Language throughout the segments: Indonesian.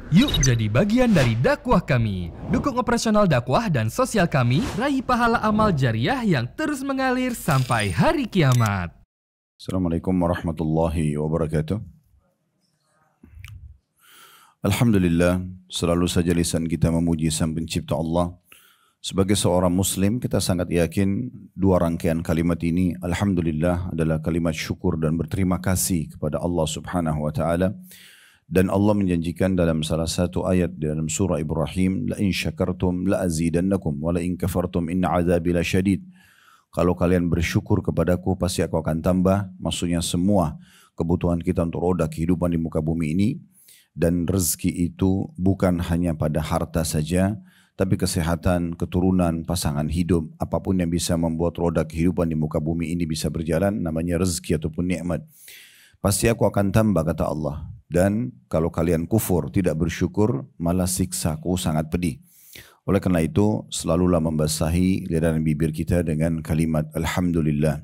Yuk jadi bagian dari dakwah kami. Dukung operasional dakwah dan sosial kami, raih pahala amal jariah yang terus mengalir sampai hari kiamat. Assalamualaikum warahmatullahi wabarakatuh. Alhamdulillah, selalu saja lisan kita memuji Sang Pencipta Allah. Sebagai seorang muslim, kita sangat yakin dua rangkaian kalimat ini, Alhamdulillah, adalah kalimat syukur dan berterima kasih kepada Allah Subhanahu wa Ta'ala. Dan Allah menjanjikan dalam salah satu ayat dalam surah Ibrahim, la in syakartum la azidannakum wa la in kafartum inna azabi lasyadid. Kalau kalian bersyukur kepadaku pasti aku akan tambah. Maksudnya semua kebutuhan kita untuk roda kehidupan di muka bumi ini, dan rezeki itu bukan hanya pada harta saja, tapi kesehatan, keturunan, pasangan hidup, apapun yang bisa membuat roda kehidupan di muka bumi ini bisa berjalan, namanya rezeki ataupun nikmat. Pasti aku akan tambah, kata Allah. Dan kalau kalian kufur, tidak bersyukur, malah siksaku sangat pedih. Oleh karena itu, selalulah membasahi lidah dan bibir kita dengan kalimat Alhamdulillah.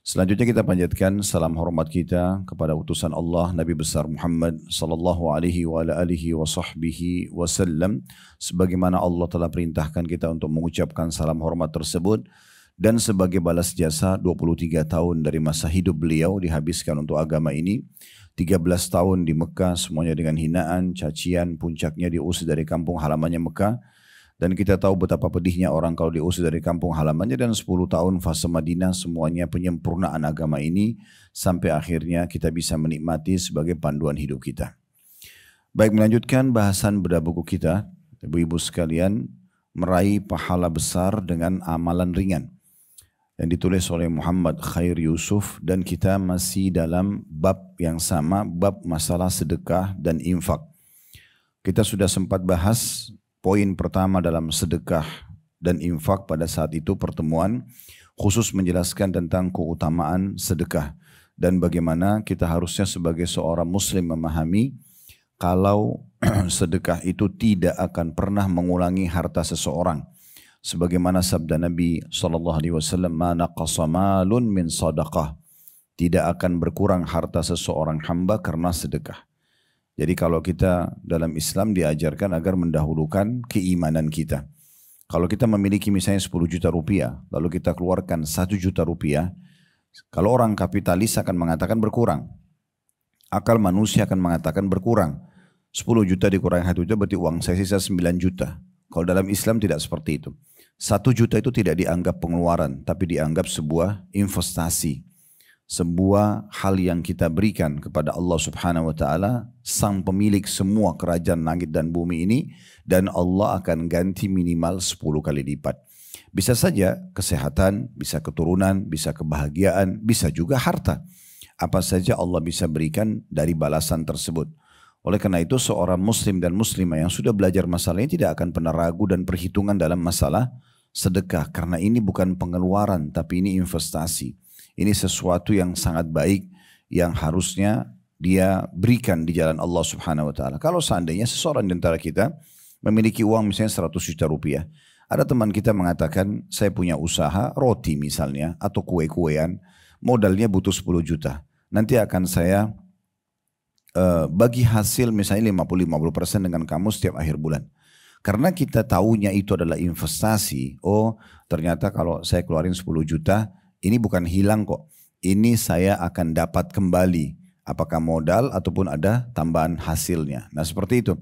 Selanjutnya kita panjatkan salam hormat kita kepada utusan Allah Nabi besar Muhammad sallallahu alaihi wa alihi wa sahbihi wasallam, sebagaimana Allah telah perintahkan kita untuk mengucapkan salam hormat tersebut, dan sebagai balas jasa 23 tahun dari masa hidup beliau dihabiskan untuk agama ini. 13 tahun di Mekah, semuanya dengan hinaan, cacian, puncaknya diusir dari kampung halamannya Mekah. Dan kita tahu betapa pedihnya orang kalau diusir dari kampung halamannya, dan 10 tahun fase Madinah, semuanya penyempurnaan agama ini, sampai akhirnya kita bisa menikmati sebagai panduan hidup kita. Baik, melanjutkan bahasan bedah buku kita, ibu-ibu sekalian, meraih pahala besar dengan amalan ringan, yang ditulis oleh Muhammad Khair Yusuf, dan kita masih dalam bab yang sama, bab masalah sedekah dan infak. Kita sudah sempat bahas poin pertama dalam sedekah dan infak pada saat itu pertemuan, khusus menjelaskan tentang keutamaan sedekah dan bagaimana kita harusnya sebagai seorang muslim memahami kalau sedekah itu tidak akan pernah mengulangi harta seseorang. Sebagaimana sabda Nabi SAW, ma naqasa malun min sadaqah, tidak akan berkurang harta seseorang hamba karena sedekah. Jadi kalau kita dalam Islam diajarkan agar mendahulukan keimanan kita. Kalau kita memiliki misalnya 10 juta rupiah, lalu kita keluarkan 1 juta rupiah, kalau orang kapitalis akan mengatakan berkurang. Akal manusia akan mengatakan berkurang. 10 juta dikurangi 1 juta berarti uang saya sisa 9 juta. Kalau dalam Islam tidak seperti itu. 1 juta itu tidak dianggap pengeluaran, tapi dianggap sebuah investasi. Sebuah hal yang kita berikan kepada Allah Subhanahu wa Ta'ala, sang pemilik semua kerajaan langit dan bumi ini, dan Allah akan ganti minimal 10 kali lipat. Bisa saja kesehatan, bisa keturunan, bisa kebahagiaan, bisa juga harta. Apa saja Allah bisa berikan dari balasan tersebut. Oleh karena itu seorang muslim dan muslimah yang sudah belajar masalah ini tidak akan pernah ragu dan perhitungan dalam masalah sedekah. Karena ini bukan pengeluaran, tapi ini investasi. Ini sesuatu yang sangat baik yang harusnya dia berikan di jalan Allah Subhanahu wa Ta'ala. Kalau seandainya seseorang di antara kita memiliki uang misalnya 100 juta rupiah. Ada teman kita mengatakan, saya punya usaha roti misalnya atau kue-kuean, modalnya butuh 10 juta. Nanti akan saya bagi hasil misalnya 50% dengan kamu setiap akhir bulan. Karena kita tahunya itu adalah investasi. Oh, ternyata kalau saya keluarin 10 juta, ini bukan hilang kok. Ini saya akan dapat kembali. Apakah modal ataupun ada tambahan hasilnya. Nah seperti itu.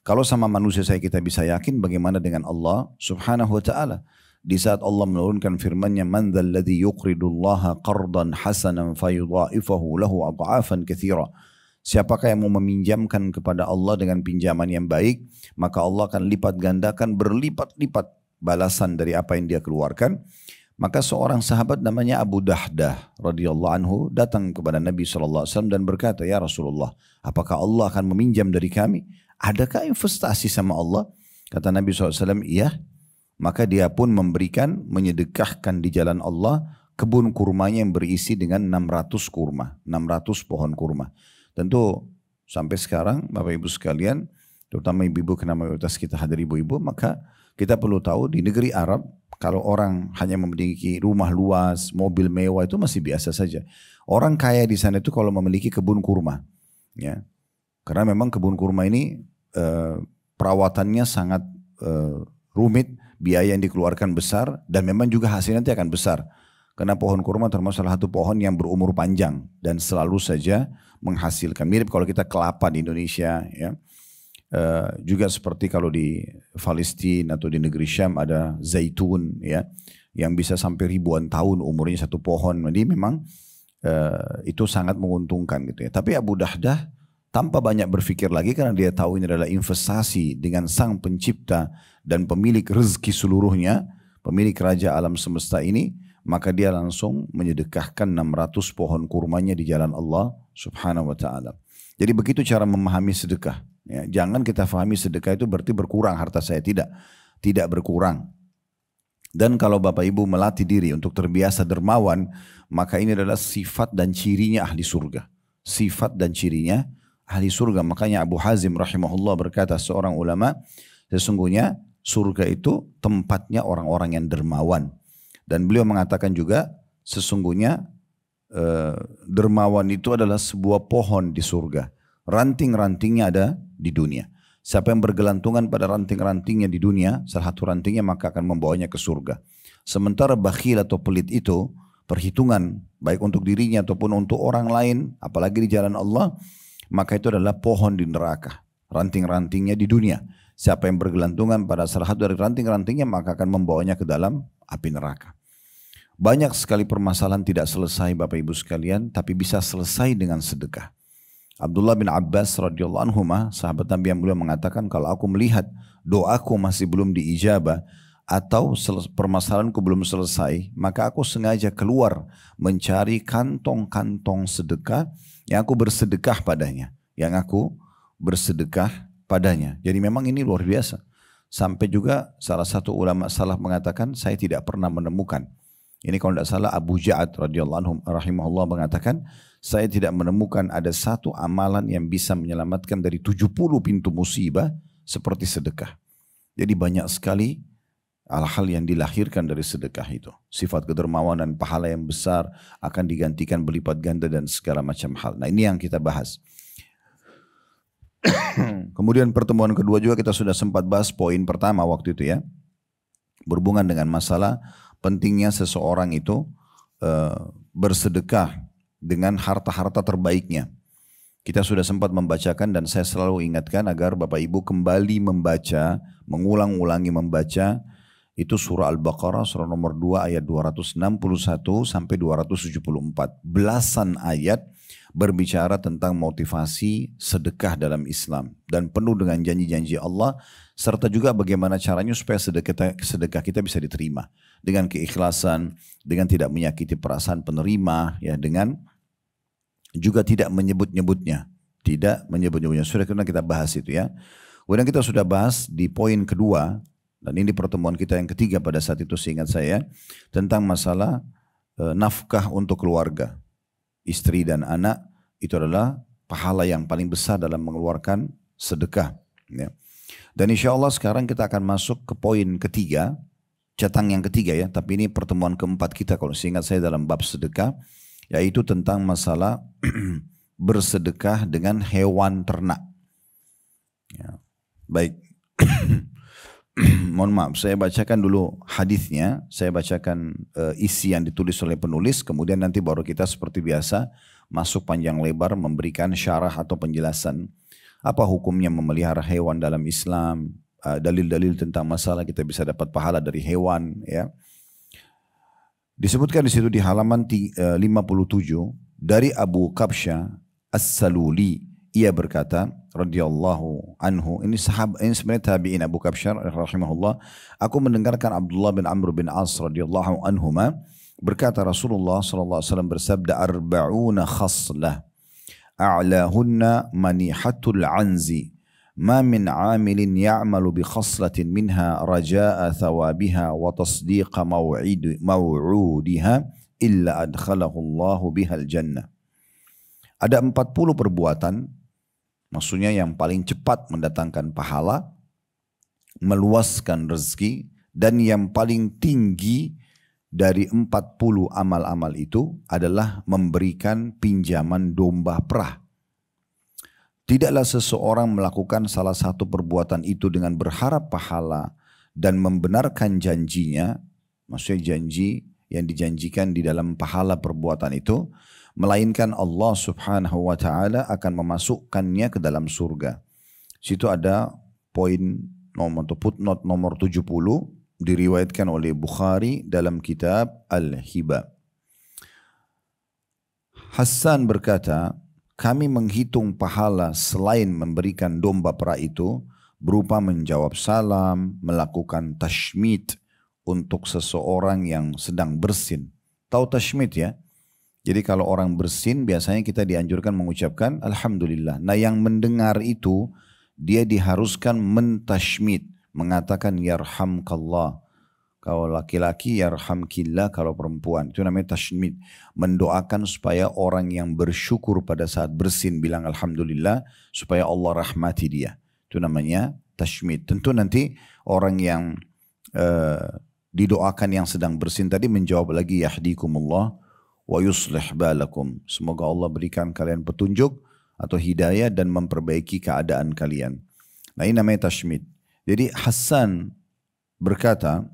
Kalau sama manusia saya kita bisa yakin, bagaimana dengan Allah Subhanahu wa Ta'ala. Di saat Allah menurunkan firman-Nya, man dzal ladzi yuqridullaha qardan hasanan fayudha'ifahu lahu adha'afan katsira. Siapakah yang mau meminjamkan kepada Allah dengan pinjaman yang baik, maka Allah akan lipat gandakan berlipat-lipat balasan dari apa yang dia keluarkan. Maka seorang sahabat namanya Abu Dahdah radhiyallahu anhu datang kepada Nabi SAW dan berkata, ya Rasulullah, apakah Allah akan meminjam dari kami? Adakah investasi sama Allah? Kata Nabi SAW, iya. Maka dia pun memberikan, menyedekahkan di jalan Allah kebun kurmanya yang berisi dengan 600 kurma, 600 pohon kurma. Tentu sampai sekarang Bapak Ibu sekalian, terutama ibu-ibu karena mayoritas kita hadir ibu-ibu, maka kita perlu tahu di negeri Arab kalau orang hanya memiliki rumah luas, mobil mewah itu masih biasa saja. Orang kaya di sana itu kalau memiliki kebun kurma, ya, karena memang kebun kurma ini perawatannya sangat rumit, biaya yang dikeluarkan besar, dan memang juga hasilnya nanti akan besar. Karena pohon kurma termasuk salah satu pohon yang berumur panjang dan selalu saja menghasilkan. Mirip kalau kita kelapa di Indonesia, ya. Juga seperti kalau di Palestina atau di negeri Syam ada zaitun, ya, yang bisa sampai ribuan tahun umurnya satu pohon. Jadi memang itu sangat menguntungkan gitu ya. Tapi Abu Dahdah tanpa banyak berpikir lagi karena dia tahu ini adalah investasi dengan sang pencipta dan pemilik rezeki seluruhnya, pemilik raja alam semesta ini, maka dia langsung menyedekahkan 600 pohon kurmanya di jalan Allah subhanahu wa ta'ala. Jadi begitu cara memahami sedekah. Ya, jangan kita fahami sedekah itu berarti berkurang harta saya. Tidak berkurang. Dan kalau Bapak Ibu melatih diri untuk terbiasa dermawan, maka ini adalah sifat dan cirinya ahli surga. Sifat dan cirinya ahli surga. Makanya Abu Hazim rahimahullah berkata, seorang ulama, sesungguhnya surga itu tempatnya orang-orang yang dermawan. Dan beliau mengatakan juga, sesungguhnya dermawan itu adalah sebuah pohon di surga. Ranting-rantingnya ada di dunia. Siapa yang bergelantungan pada ranting-rantingnya di dunia, salah satu rantingnya maka akan membawanya ke surga. Sementara bakhil atau pelit itu, perhitungan baik untuk dirinya ataupun untuk orang lain, apalagi di jalan Allah, maka itu adalah pohon di neraka. Ranting-rantingnya di dunia. Siapa yang bergelantungan pada salah satu dari ranting-rantingnya maka akan membawanya ke dalam api neraka. Banyak sekali permasalahan tidak selesai Bapak Ibu sekalian, tapi bisa selesai dengan sedekah. Abdullah bin Abbas radhiyallahu anhu, sahabat Nabi yang mulia, mengatakan, kalau aku melihat doaku masih belum diijabah atau permasalahanku belum selesai, maka aku sengaja keluar mencari kantong-kantong sedekah yang aku bersedekah padanya. Jadi memang ini luar biasa. Sampai juga salah satu ulama salaf mengatakan, saya tidak pernah menemukan. Ini kalau tidak salah Abu Ja'ad radhiyallahu anhu rahimahullah mengatakan, saya tidak menemukan ada satu amalan yang bisa menyelamatkan dari 70 pintu musibah seperti sedekah. Jadi banyak sekali hal-hal yang dilahirkan dari sedekah itu. Sifat kedermawanan, pahala yang besar akan digantikan berlipat ganda dan segala macam hal. Nah, ini yang kita bahas. Kemudian pertemuan kedua juga kita sudah sempat bahas poin pertama waktu itu ya. Berhubungan dengan masalah pentingnya seseorang itu bersedekah dengan harta-harta terbaiknya. Kita sudah sempat membacakan dan saya selalu ingatkan agar Bapak Ibu kembali membaca, mengulang-ulangi membaca itu surah Al-Baqarah surah nomor 2 ayat 261 sampai 274. Belasan ayat berbicara tentang motivasi sedekah dalam Islam dan penuh dengan janji-janji Allah serta juga bagaimana caranya supaya sedekah kita bisa diterima dengan keikhlasan, dengan tidak menyakiti perasaan penerima, ya, dengan juga tidak menyebut-nyebutnya, sudah kita bahas itu ya. Kemudian kita sudah bahas di poin kedua dan ini pertemuan kita yang ketiga pada saat itu seingat saya tentang masalah nafkah untuk keluarga. Istri dan anak itu adalah pahala yang paling besar dalam mengeluarkan sedekah. Ya. Dan insya Allah sekarang kita akan masuk ke poin ketiga, catang yang ketiga ya, tapi ini pertemuan keempat kita kalau seingat saya dalam bab sedekah, yaitu tentang masalah bersedekah dengan hewan ternak. Ya. Baik, mohon maaf, saya bacakan dulu hadisnya, saya bacakan isi yang ditulis oleh penulis, kemudian nanti baru kita seperti biasa masuk panjang lebar memberikan syarah atau penjelasan apa hukumnya memelihara hewan dalam Islam, dalil-dalil tentang masalah kita bisa dapat pahala dari hewan. Ya, disebutkan di situ di halaman 57 dari Abu Kabsyah As-Saluli, ia berkata radhiyallahu anhu, ini sebenarnya tabi'in Abu Kabsyah rahimahullah, aku mendengarkan Abdullah bin Amr bin As radhiyallahu anhuma berkata Rasulullah sallallahu alaihi wasallam bersabda, arba'una khaslah a'lahunna manihatul anzi ma min 'amilin ya'malu bi khaslatin minha raja'a thawabiha wa tasdiqa maw'udiha illa adkhalahu Allahu bihal jannah. Ada 40 perbuatan, maksudnya yang paling cepat mendatangkan pahala, meluaskan rezeki, dan yang paling tinggi dari 40 amal-amal itu adalah memberikan pinjaman domba perah. Tidaklah seseorang melakukan salah satu perbuatan itu dengan berharap pahala dan membenarkan janjinya, maksudnya janji yang dijanjikan di dalam pahala perbuatan itu, melainkan Allah Subhanahu wa taala akan memasukkannya ke dalam surga. Situ ada poin nomor atau footnote nomor 70, diriwayatkan oleh Bukhari dalam kitab Al-Hiba. Hassan berkata, kami menghitung pahala selain memberikan domba perah itu berupa menjawab salam, melakukan tashmid untuk seseorang yang sedang bersin. Tahu tashmid ya? Jadi kalau orang bersin biasanya kita dianjurkan mengucapkan Alhamdulillah. Nah yang mendengar itu dia diharuskan mentashmid, mengatakan yarhamkallah. Kalau laki-laki yarhamkillah, kalau perempuan itu namanya tashmid, mendoakan supaya orang yang bersyukur pada saat bersin bilang alhamdulillah supaya Allah rahmati dia. Itu namanya tashmid. Tentu nanti orang yang didoakan yang sedang bersin tadi menjawab lagi yahdikumullah wa yuslih balakum. Semoga Allah berikan kalian petunjuk atau hidayah dan memperbaiki keadaan kalian. Nah ini namanya tashmid. Jadi Hassan berkata,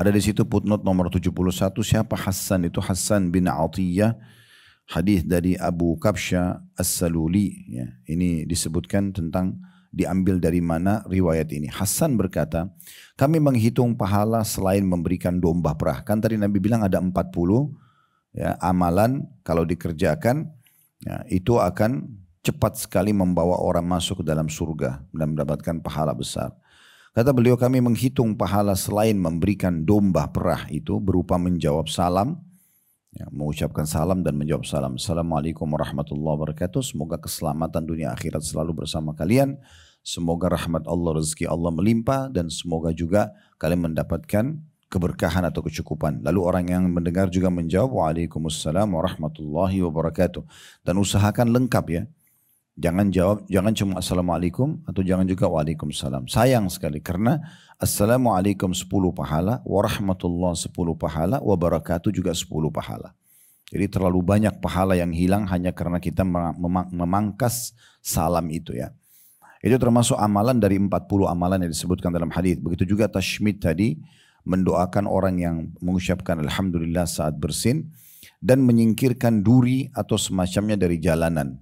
ada di situ footnote nomor 71, siapa Hassan itu? Hassan bin Atiyah, hadis dari Abu Kabsha As-Saluli. Ya, ini disebutkan tentang diambil dari mana riwayat ini. Hassan berkata, kami menghitung pahala selain memberikan domba perah. Kan tadi Nabi bilang ada 40 ya, amalan kalau dikerjakan ya, itu akan cepat sekali membawa orang masuk ke dalam surga dan mendapatkan pahala besar. Kata beliau, kami menghitung pahala selain memberikan domba perah itu berupa menjawab salam, ya, mengucapkan salam dan menjawab salam. Assalamualaikum warahmatullahi wabarakatuh. Semoga keselamatan dunia akhirat selalu bersama kalian. Semoga rahmat Allah, rezeki Allah melimpah, dan semoga juga kalian mendapatkan keberkahan atau kecukupan. Lalu orang yang mendengar juga menjawab waalaikumsalam warahmatullahi wabarakatuh. Dan usahakan lengkap ya. Jangan jawab, jangan cuma assalamualaikum atau jangan juga waalaikumsalam. Sayang sekali karena assalamualaikum 10 pahala, warahmatullah 10 pahala, wabarakatuh juga 10 pahala. Jadi terlalu banyak pahala yang hilang hanya karena kita memangkas salam itu ya. Itu termasuk amalan dari 40 amalan yang disebutkan dalam hadis. Begitu juga tashmid tadi, mendoakan orang yang mengucapkan alhamdulillah saat bersin dan menyingkirkan duri atau semacamnya dari jalanan.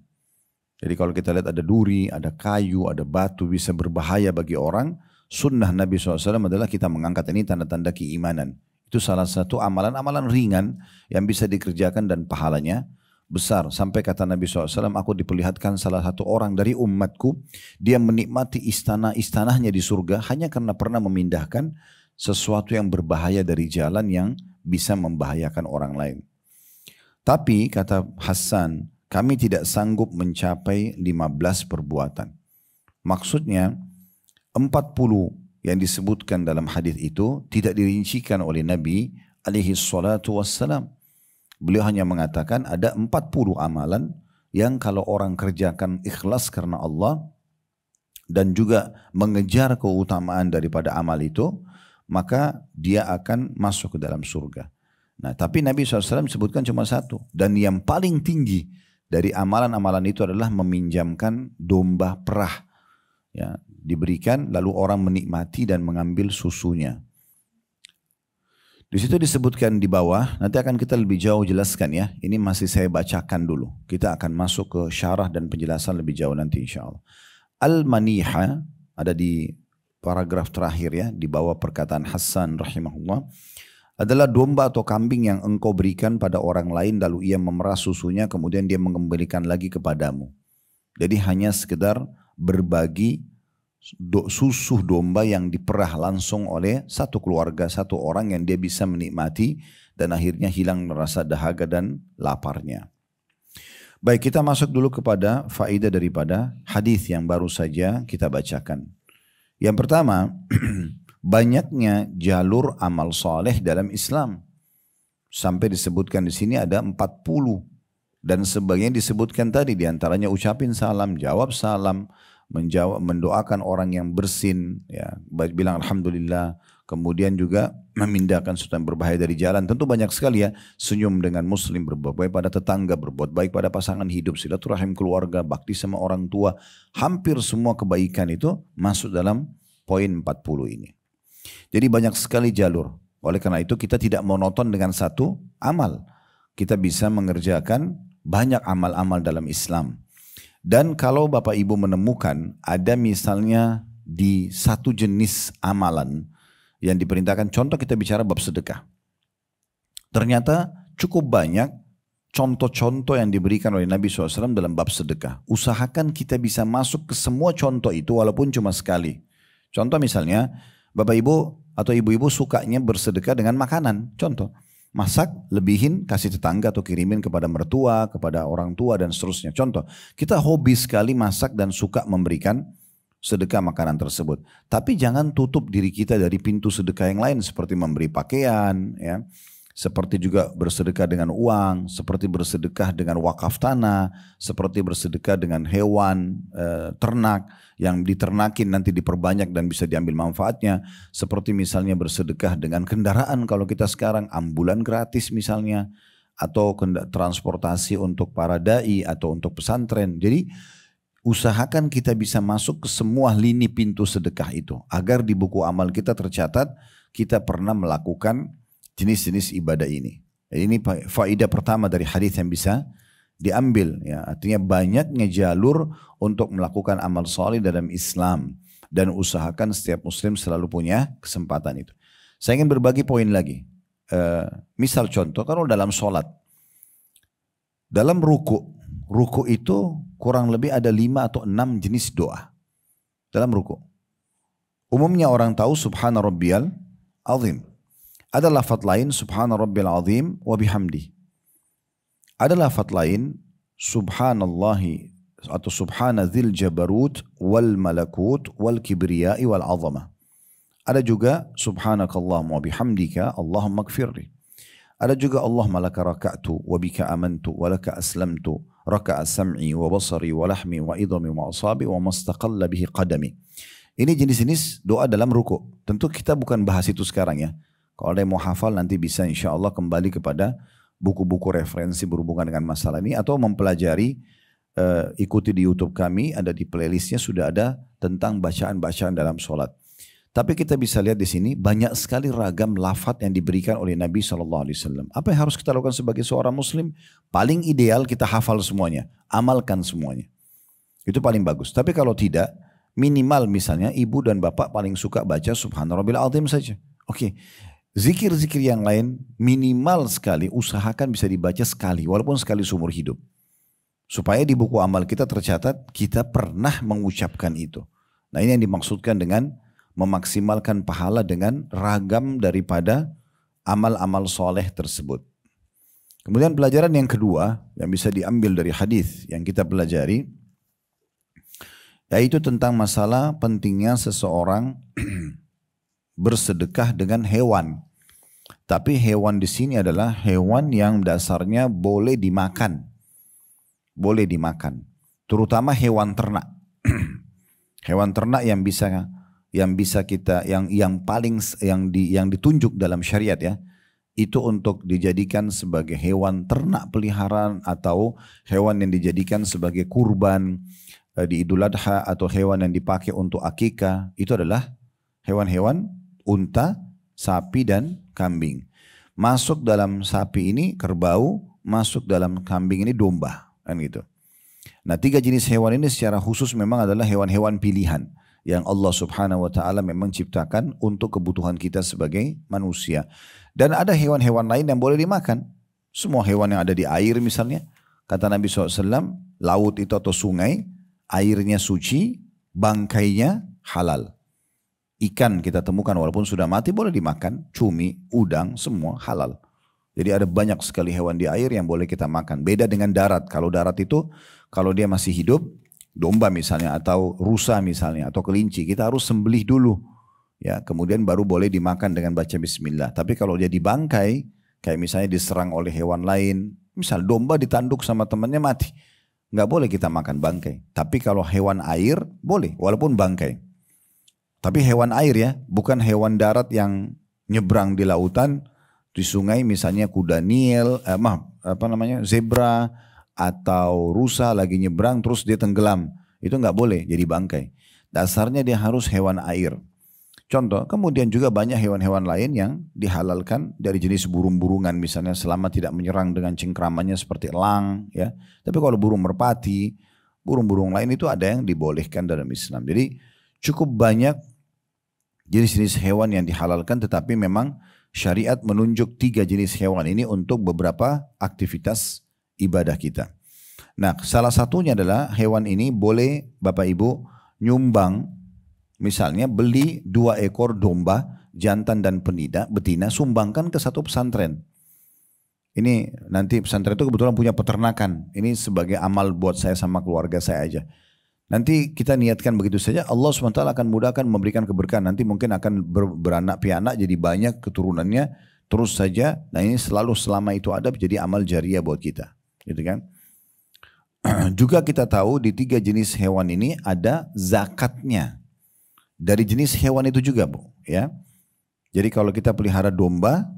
Jadi kalau kita lihat ada duri, ada kayu, ada batu bisa berbahaya bagi orang. Sunnah Nabi SAW adalah kita mengangkat ini tanda-tanda keimanan. Itu salah satu amalan-amalan ringan yang bisa dikerjakan dan pahalanya besar. Sampai kata Nabi SAW, aku diperlihatkan salah satu orang dari umatku. Dia menikmati istana-istanahnya di surga hanya karena pernah memindahkan sesuatu yang berbahaya dari jalan yang bisa membahayakan orang lain. Tapi kata Hassan, kami tidak sanggup mencapai 15 perbuatan. Maksudnya 40 yang disebutkan dalam hadis itu tidak dirincikan oleh Nabi alaihi salatu wassalam. Beliau hanya mengatakan ada 40 amalan yang kalau orang kerjakan ikhlas karena Allah dan juga mengejar keutamaan daripada amal itu, maka dia akan masuk ke dalam surga. Nah, tapi Nabi SAW sebutkan cuma satu. Dan yang paling tinggi dari amalan-amalan itu adalah meminjamkan domba perah. Ya, diberikan lalu orang menikmati dan mengambil susunya. Di situ disebutkan di bawah, nanti akan kita lebih jauh jelaskan ya. Ini masih saya bacakan dulu. Kita akan masuk ke syarah dan penjelasan lebih jauh nanti insya Allah. Al-Maniha ada di paragraf terakhir ya, di bawah perkataan Hassan rahimahullah. Adalah domba atau kambing yang engkau berikan pada orang lain lalu ia memerah susunya kemudian dia mengembalikan lagi kepadamu. Jadi hanya sekedar berbagi susu domba yang diperah langsung oleh satu keluarga, satu orang yang dia bisa menikmati dan akhirnya hilang rasa dahaga dan laparnya. Baik, kita masuk dulu kepada faedah daripada hadis yang baru saja kita bacakan. Yang pertama, banyaknya jalur amal soleh dalam Islam. Sampai disebutkan di sini ada 40. Dan sebagian disebutkan tadi diantaranya ucapin salam, jawab salam, mendoakan orang yang bersin, ya, bilang alhamdulillah. kemudian juga memindahkan sesuatu yang berbahaya dari jalan. Tentu banyak sekali ya, senyum dengan muslim, berbuat baik pada tetangga, berbuat baik pada pasangan hidup, silaturahim keluarga, bakti sama orang tua. Hampir semua kebaikan itu masuk dalam poin 40 ini. Jadi banyak sekali jalur. Oleh karena itu kita tidak monoton dengan satu amal. Kita bisa mengerjakan banyak amal-amal dalam Islam. Dan kalau Bapak Ibu menemukan ada misalnya di satu jenis amalan yang diperintahkan, contoh kita bicara bab sedekah. Ternyata cukup banyak contoh-contoh yang diberikan oleh Nabi SAW dalam bab sedekah. Usahakan kita bisa masuk ke semua contoh itu walaupun cuma sekali. Contoh misalnya, Bapak Ibu atau Ibu-Ibu sukanya bersedekah dengan makanan. Contoh, masak, lebihin, kasih tetangga atau kirimin kepada mertua, kepada orang tua dan seterusnya. Contoh, kita hobi sekali masak dan suka memberikan sedekah makanan tersebut. Tapi jangan tutup diri kita dari pintu sedekah yang lain seperti memberi pakaian, ya, seperti juga bersedekah dengan uang, seperti bersedekah dengan wakaf tanah, seperti bersedekah dengan hewan ternak yang diternakin nanti diperbanyak dan bisa diambil manfaatnya, seperti misalnya bersedekah dengan kendaraan kalau kita sekarang ambulan gratis misalnya, atau transportasi untuk para dai atau untuk pesantren. Jadi usahakan kita bisa masuk ke semua lini pintu sedekah itu agar di buku amal kita tercatat kita pernah melakukan jenis-jenis ibadah ini. Jadi ini faedah pertama dari hadis yang bisa diambil, ya. Artinya banyaknya jalur untuk melakukan amal soleh dalam Islam dan usahakan setiap muslim selalu punya kesempatan itu. Saya ingin berbagi poin lagi. Misal contoh, kalau dalam sholat, dalam ruku itu kurang lebih ada 5 atau 6 jenis doa dalam ruku. Umumnya orang tahu subhana rabbiyal azim. Ada lafaz lain subhana rabbil azim wa bihamdi. Ada lafaz lain subhanallahi atau subhana dzil jabarut wal malakut wal kibriyai wal azamah. Ada juga subhanakallahumma wa bihamdika Allahumma gfirli. Ada juga Allahumma laka raka'tu wa bika amantu wa laka aslamtu raka'a sam'i wa basari wa lahmi wa idhami wa asabi wa mastaqalla bihi qadami. Ini jenis-jenis doa dalam ruku. Tentu kita bukan bahas itu sekarang ya. Kalau ada yang mau hafal nanti bisa insya Allah kembali kepada buku-buku referensi berhubungan dengan masalah ini atau mempelajari, ikuti di YouTube kami, ada di playlistnya sudah ada tentang bacaan-bacaan dalam sholat. Tapi kita bisa lihat di sini banyak sekali ragam lafaz yang diberikan oleh Nabi SAW. Apa yang harus kita lakukan sebagai seorang muslim? Paling ideal kita hafal semuanya, amalkan semuanya. Itu paling bagus. Tapi kalau tidak, minimal misalnya ibu dan bapak paling suka baca subhanarabbil azim saja. Oke. Zikir-zikir yang lain minimal sekali usahakan bisa dibaca sekali walaupun sekali seumur hidup. Supaya di buku amal kita tercatat kita pernah mengucapkan itu. Nah ini yang dimaksudkan dengan memaksimalkan pahala dengan ragam daripada amal-amal soleh tersebut. Kemudian pelajaran yang kedua yang bisa diambil dari hadis yang kita pelajari yaitu tentang masalah pentingnya seseorang bersedekah dengan hewan. Tapi hewan di sini adalah hewan yang dasarnya boleh dimakan. Boleh dimakan. Terutama hewan ternak. Hewan ternak yang bisa kita yang paling yang ditunjuk dalam syariat ya. Itu untuk dijadikan sebagai hewan ternak peliharaan atau hewan yang dijadikan sebagai kurban di Idul Adha atau hewan yang dipakai untuk akikah. Itu adalah hewan-hewan unta, sapi dan kambing. Masuk dalam sapi ini kerbau, masuk dalam kambing ini domba, kan gitu. Nah, 3 jenis hewan ini secara khusus memang adalah hewan-hewan pilihan yang Allah Subhanahu wa taala memang ciptakan untuk kebutuhan kita sebagai manusia. Dan ada hewan-hewan lain yang boleh dimakan. Semua hewan yang ada di air misalnya, kata Nabi SAW, laut itu atau sungai, airnya suci, bangkainya halal. Ikan kita temukan walaupun sudah mati boleh dimakan, cumi, udang, semua halal. Jadi ada banyak sekali hewan di air yang boleh kita makan. Beda dengan darat. Kalau darat itu, kalau dia masih hidup, domba misalnya atau rusa misalnya atau kelinci, kita harus sembelih dulu. Ya, kemudian baru boleh dimakan dengan baca bismillah. Tapi kalau dia dibangkai, kayak misalnya diserang oleh hewan lain, misal domba ditanduk sama temannya mati, nggak boleh kita makan bangkai. Tapi kalau hewan air boleh, walaupun bangkai. Tapi hewan air ya, bukan hewan darat yang nyebrang di lautan, di sungai misalnya kuda Nil, zebra atau rusa lagi nyebrang terus dia tenggelam. Itu nggak boleh jadi bangkai. Dasarnya dia harus hewan air. Contoh, kemudian juga banyak hewan-hewan lain yang dihalalkan dari jenis burung-burungan misalnya selama tidak menyerang dengan cengkramannya seperti elang ya. Tapi kalau burung merpati, burung-burung lain itu ada yang dibolehkan dalam Islam. Jadi cukup banyak jenis-jenis hewan yang dihalalkan, tetapi memang syariat menunjuk 3 jenis hewan ini untuk beberapa aktivitas ibadah kita. Nah, salah satunya adalah hewan ini boleh Bapak Ibu nyumbang. Misalnya beli 2 ekor domba, jantan dan betina, sumbangkan ke satu pesantren. Ini nanti pesantren itu kebetulan punya peternakan. Ini sebagai amal buat saya sama keluarga saya aja. Nanti kita niatkan begitu saja, Allah SWT akan mudahkan memberikan keberkahan. Nanti mungkin akan beranak pianak jadi banyak keturunannya terus saja. Nah ini selalu selama itu ada jadi amal jariah buat kita. Gitu kan? Juga kita tahu di 3 jenis hewan ini ada zakatnya. Dari jenis hewan itu juga Bu, ya. Jadi kalau kita pelihara domba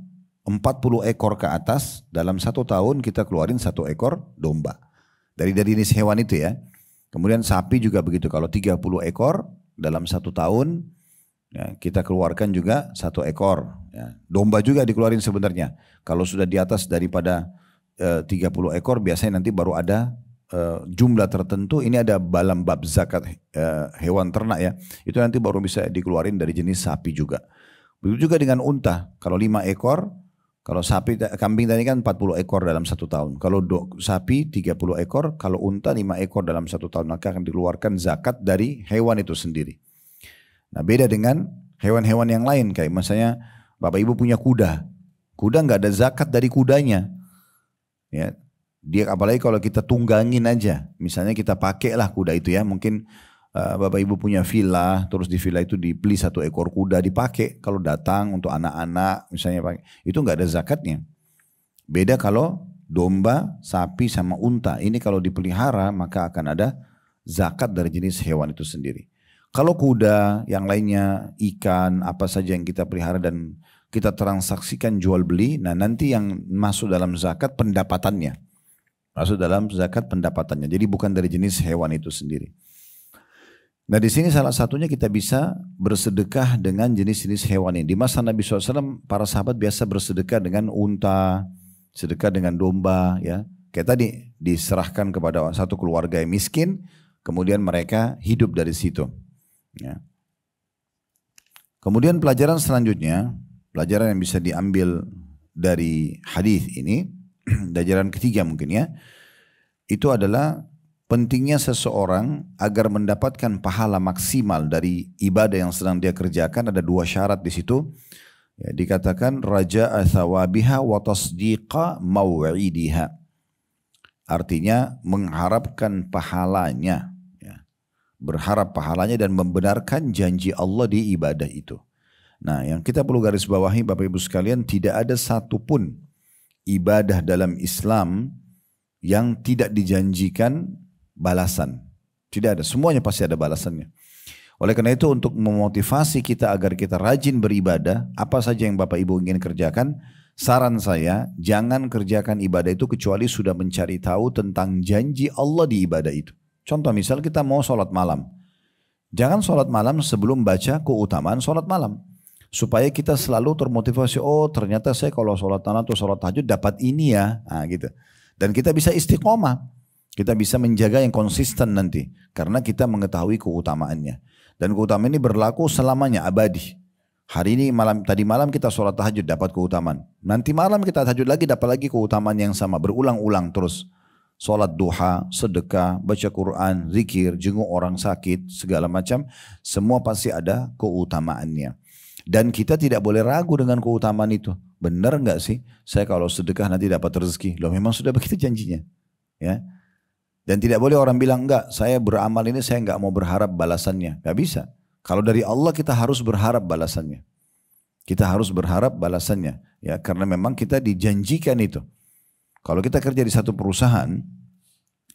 40 ekor ke atas dalam 1 tahun kita keluarin 1 ekor domba. Dari jenis hewan itu ya. Kemudian sapi juga begitu, kalau 30 ekor dalam 1 tahun ya, kita keluarkan juga 1 ekor. Ya. Domba juga dikeluarin sebenarnya. Kalau sudah di atas daripada 30 ekor biasanya nanti baru ada jumlah tertentu. Ini ada dalam bab zakat hewan ternak ya, itu nanti baru bisa dikeluarin dari jenis sapi juga. Begitu juga dengan unta, kalau 5 ekor, kalau sapi, kambing tadi kan 40 ekor dalam 1 tahun, kalau sapi 30 ekor, kalau unta 5 ekor dalam 1 tahun, maka akan dikeluarkan zakat dari hewan itu sendiri. Nah beda dengan hewan-hewan yang lain, kayak misalnya Bapak Ibu punya kuda nggak ada zakat dari kudanya ya. Dia apalagi kalau kita tunggangin aja, misalnya kita pakailah kuda itu ya, mungkin Bapak Ibu punya villa, terus di villa itu dibeli 1 ekor kuda dipakai kalau datang untuk anak-anak misalnya pakai, itu nggak ada zakatnya. Beda kalau domba, sapi sama unta, ini kalau dipelihara maka akan ada zakat dari jenis hewan itu sendiri. Kalau kuda, yang lainnya ikan, apa saja yang kita pelihara dan kita transaksikan jual beli, nah nanti yang masuk dalam zakat pendapatannya. Masuk dalam zakat pendapatannya. Jadi bukan dari jenis hewan itu sendiri. Nah di sini salah satunya kita bisa bersedekah dengan jenis-jenis hewan ini. Di masa Nabi SAW para sahabat biasa bersedekah dengan unta, sedekah dengan domba ya. Kayak tadi diserahkan kepada satu keluarga yang miskin, kemudian mereka hidup dari situ. Ya. Kemudian pelajaran selanjutnya, pelajaran yang bisa diambil dari hadis ini, pelajaran ketiga mungkin ya, itu adalah pentingnya seseorang agar mendapatkan pahala maksimal dari ibadah yang sedang dia kerjakan. Ada 2 syarat di situ. Ya, dikatakan raja'a thawabiha wa tasdiqa maw'idiha. Artinya mengharapkan pahalanya, ya. Berharap pahalanya dan membenarkan janji Allah di ibadah itu. Nah, yang kita perlu garis bawahi Bapak Ibu sekalian, tidak ada satupun ibadah dalam Islam yang tidak dijanjikan balasan. Tidak ada, semuanya pasti ada balasannya. Oleh karena itu untuk memotivasi kita agar kita rajin beribadah, apa saja yang Bapak Ibu ingin kerjakan, saran saya jangan kerjakan ibadah itu kecuali sudah mencari tahu tentang janji Allah di ibadah itu. Contoh misal kita mau sholat malam. Jangan sholat malam sebelum baca keutamaan sholat malam. Supaya kita selalu termotivasi, oh ternyata saya kalau sholat malam atau sholat tahajud dapat ini ya. Nah, gitu. Dan kita bisa istiqomah. Kita bisa menjaga yang konsisten nanti. Karena kita mengetahui keutamaannya. Dan keutamaan ini berlaku selamanya, abadi. Hari ini tadi malam kita sholat tahajud dapat keutamaan. Nanti malam kita tahajud lagi dapat lagi keutamaan yang sama. Berulang-ulang terus. Sholat duha, sedekah, baca Quran, zikir, jenguk orang sakit, segala macam. Semua pasti ada keutamaannya. Dan kita tidak boleh ragu dengan keutamaan itu. Benar nggak sih? Saya kalau sedekah nanti dapat rezeki. Loh memang sudah begitu janjinya. Ya. Dan tidak boleh orang bilang enggak, saya beramal ini saya enggak mau berharap balasannya. Enggak bisa. Kalau dari Allah kita harus berharap balasannya. Kita harus berharap balasannya. Ya, karena memang kita dijanjikan itu. Kalau kita kerja di satu perusahaan,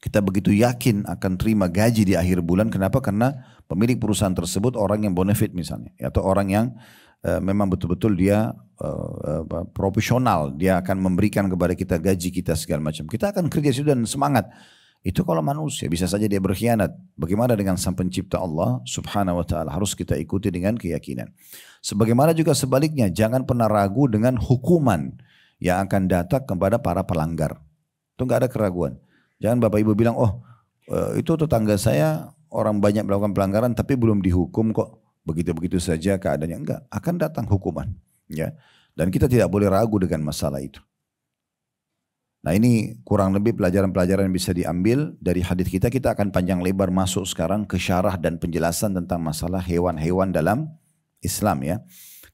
Kita begitu yakin akan terima gaji di akhir bulan. Kenapa? Karena pemilik perusahaan tersebut orang yang bonafit misalnya. Atau orang yang memang betul-betul dia profesional. Dia akan memberikan kepada kita gaji kita segala macam. Kita akan kerja situ dan semangat. Itu kalau manusia, bisa saja dia berkhianat. Bagaimana dengan sang pencipta Allah subhanahu wa ta'ala? Harus kita ikuti dengan keyakinan. Sebagaimana juga sebaliknya, jangan pernah ragu dengan hukuman yang akan datang kepada para pelanggar. Itu enggak ada keraguan. Jangan Bapak Ibu bilang, itu tetangga saya orang banyak melakukan pelanggaran tapi belum dihukum kok. Begitu-begitu saja keadaannya. Enggak, akan datang hukuman. Ya. Dan kita tidak boleh ragu dengan masalah itu. Nah ini kurang lebih pelajaran-pelajaran yang bisa diambil dari hadis kita. Kita akan panjang lebar masuk sekarang ke syarah dan penjelasan tentang masalah hewan-hewan dalam Islam ya.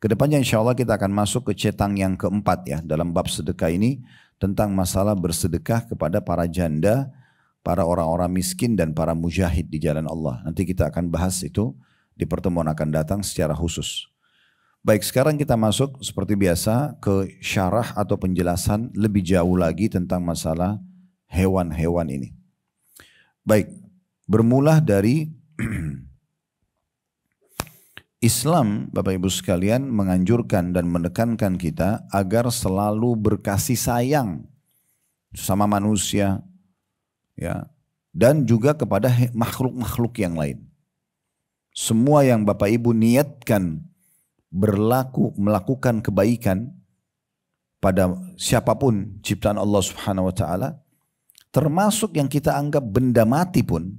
Kedepannya insya Allah kita akan masuk ke cetang yang keempat ya. Dalam bab sedekah ini tentang masalah bersedekah kepada para janda, para orang-orang miskin dan para mujahid di jalan Allah. Nanti kita akan bahas itu di pertemuan akan datang secara khusus. Baik, sekarang kita masuk seperti biasa ke syarah atau penjelasan lebih jauh lagi tentang masalah hewan-hewan ini. Baik, bermula dari Islam, Bapak Ibu sekalian, menganjurkan dan menekankan kita agar selalu berkasih sayang sama manusia, ya, dan juga kepada makhluk-makhluk yang lain. Semua yang Bapak Ibu niatkan melakukan kebaikan pada siapapun ciptaan Allah Subhanahu wa taala, termasuk yang kita anggap benda mati pun,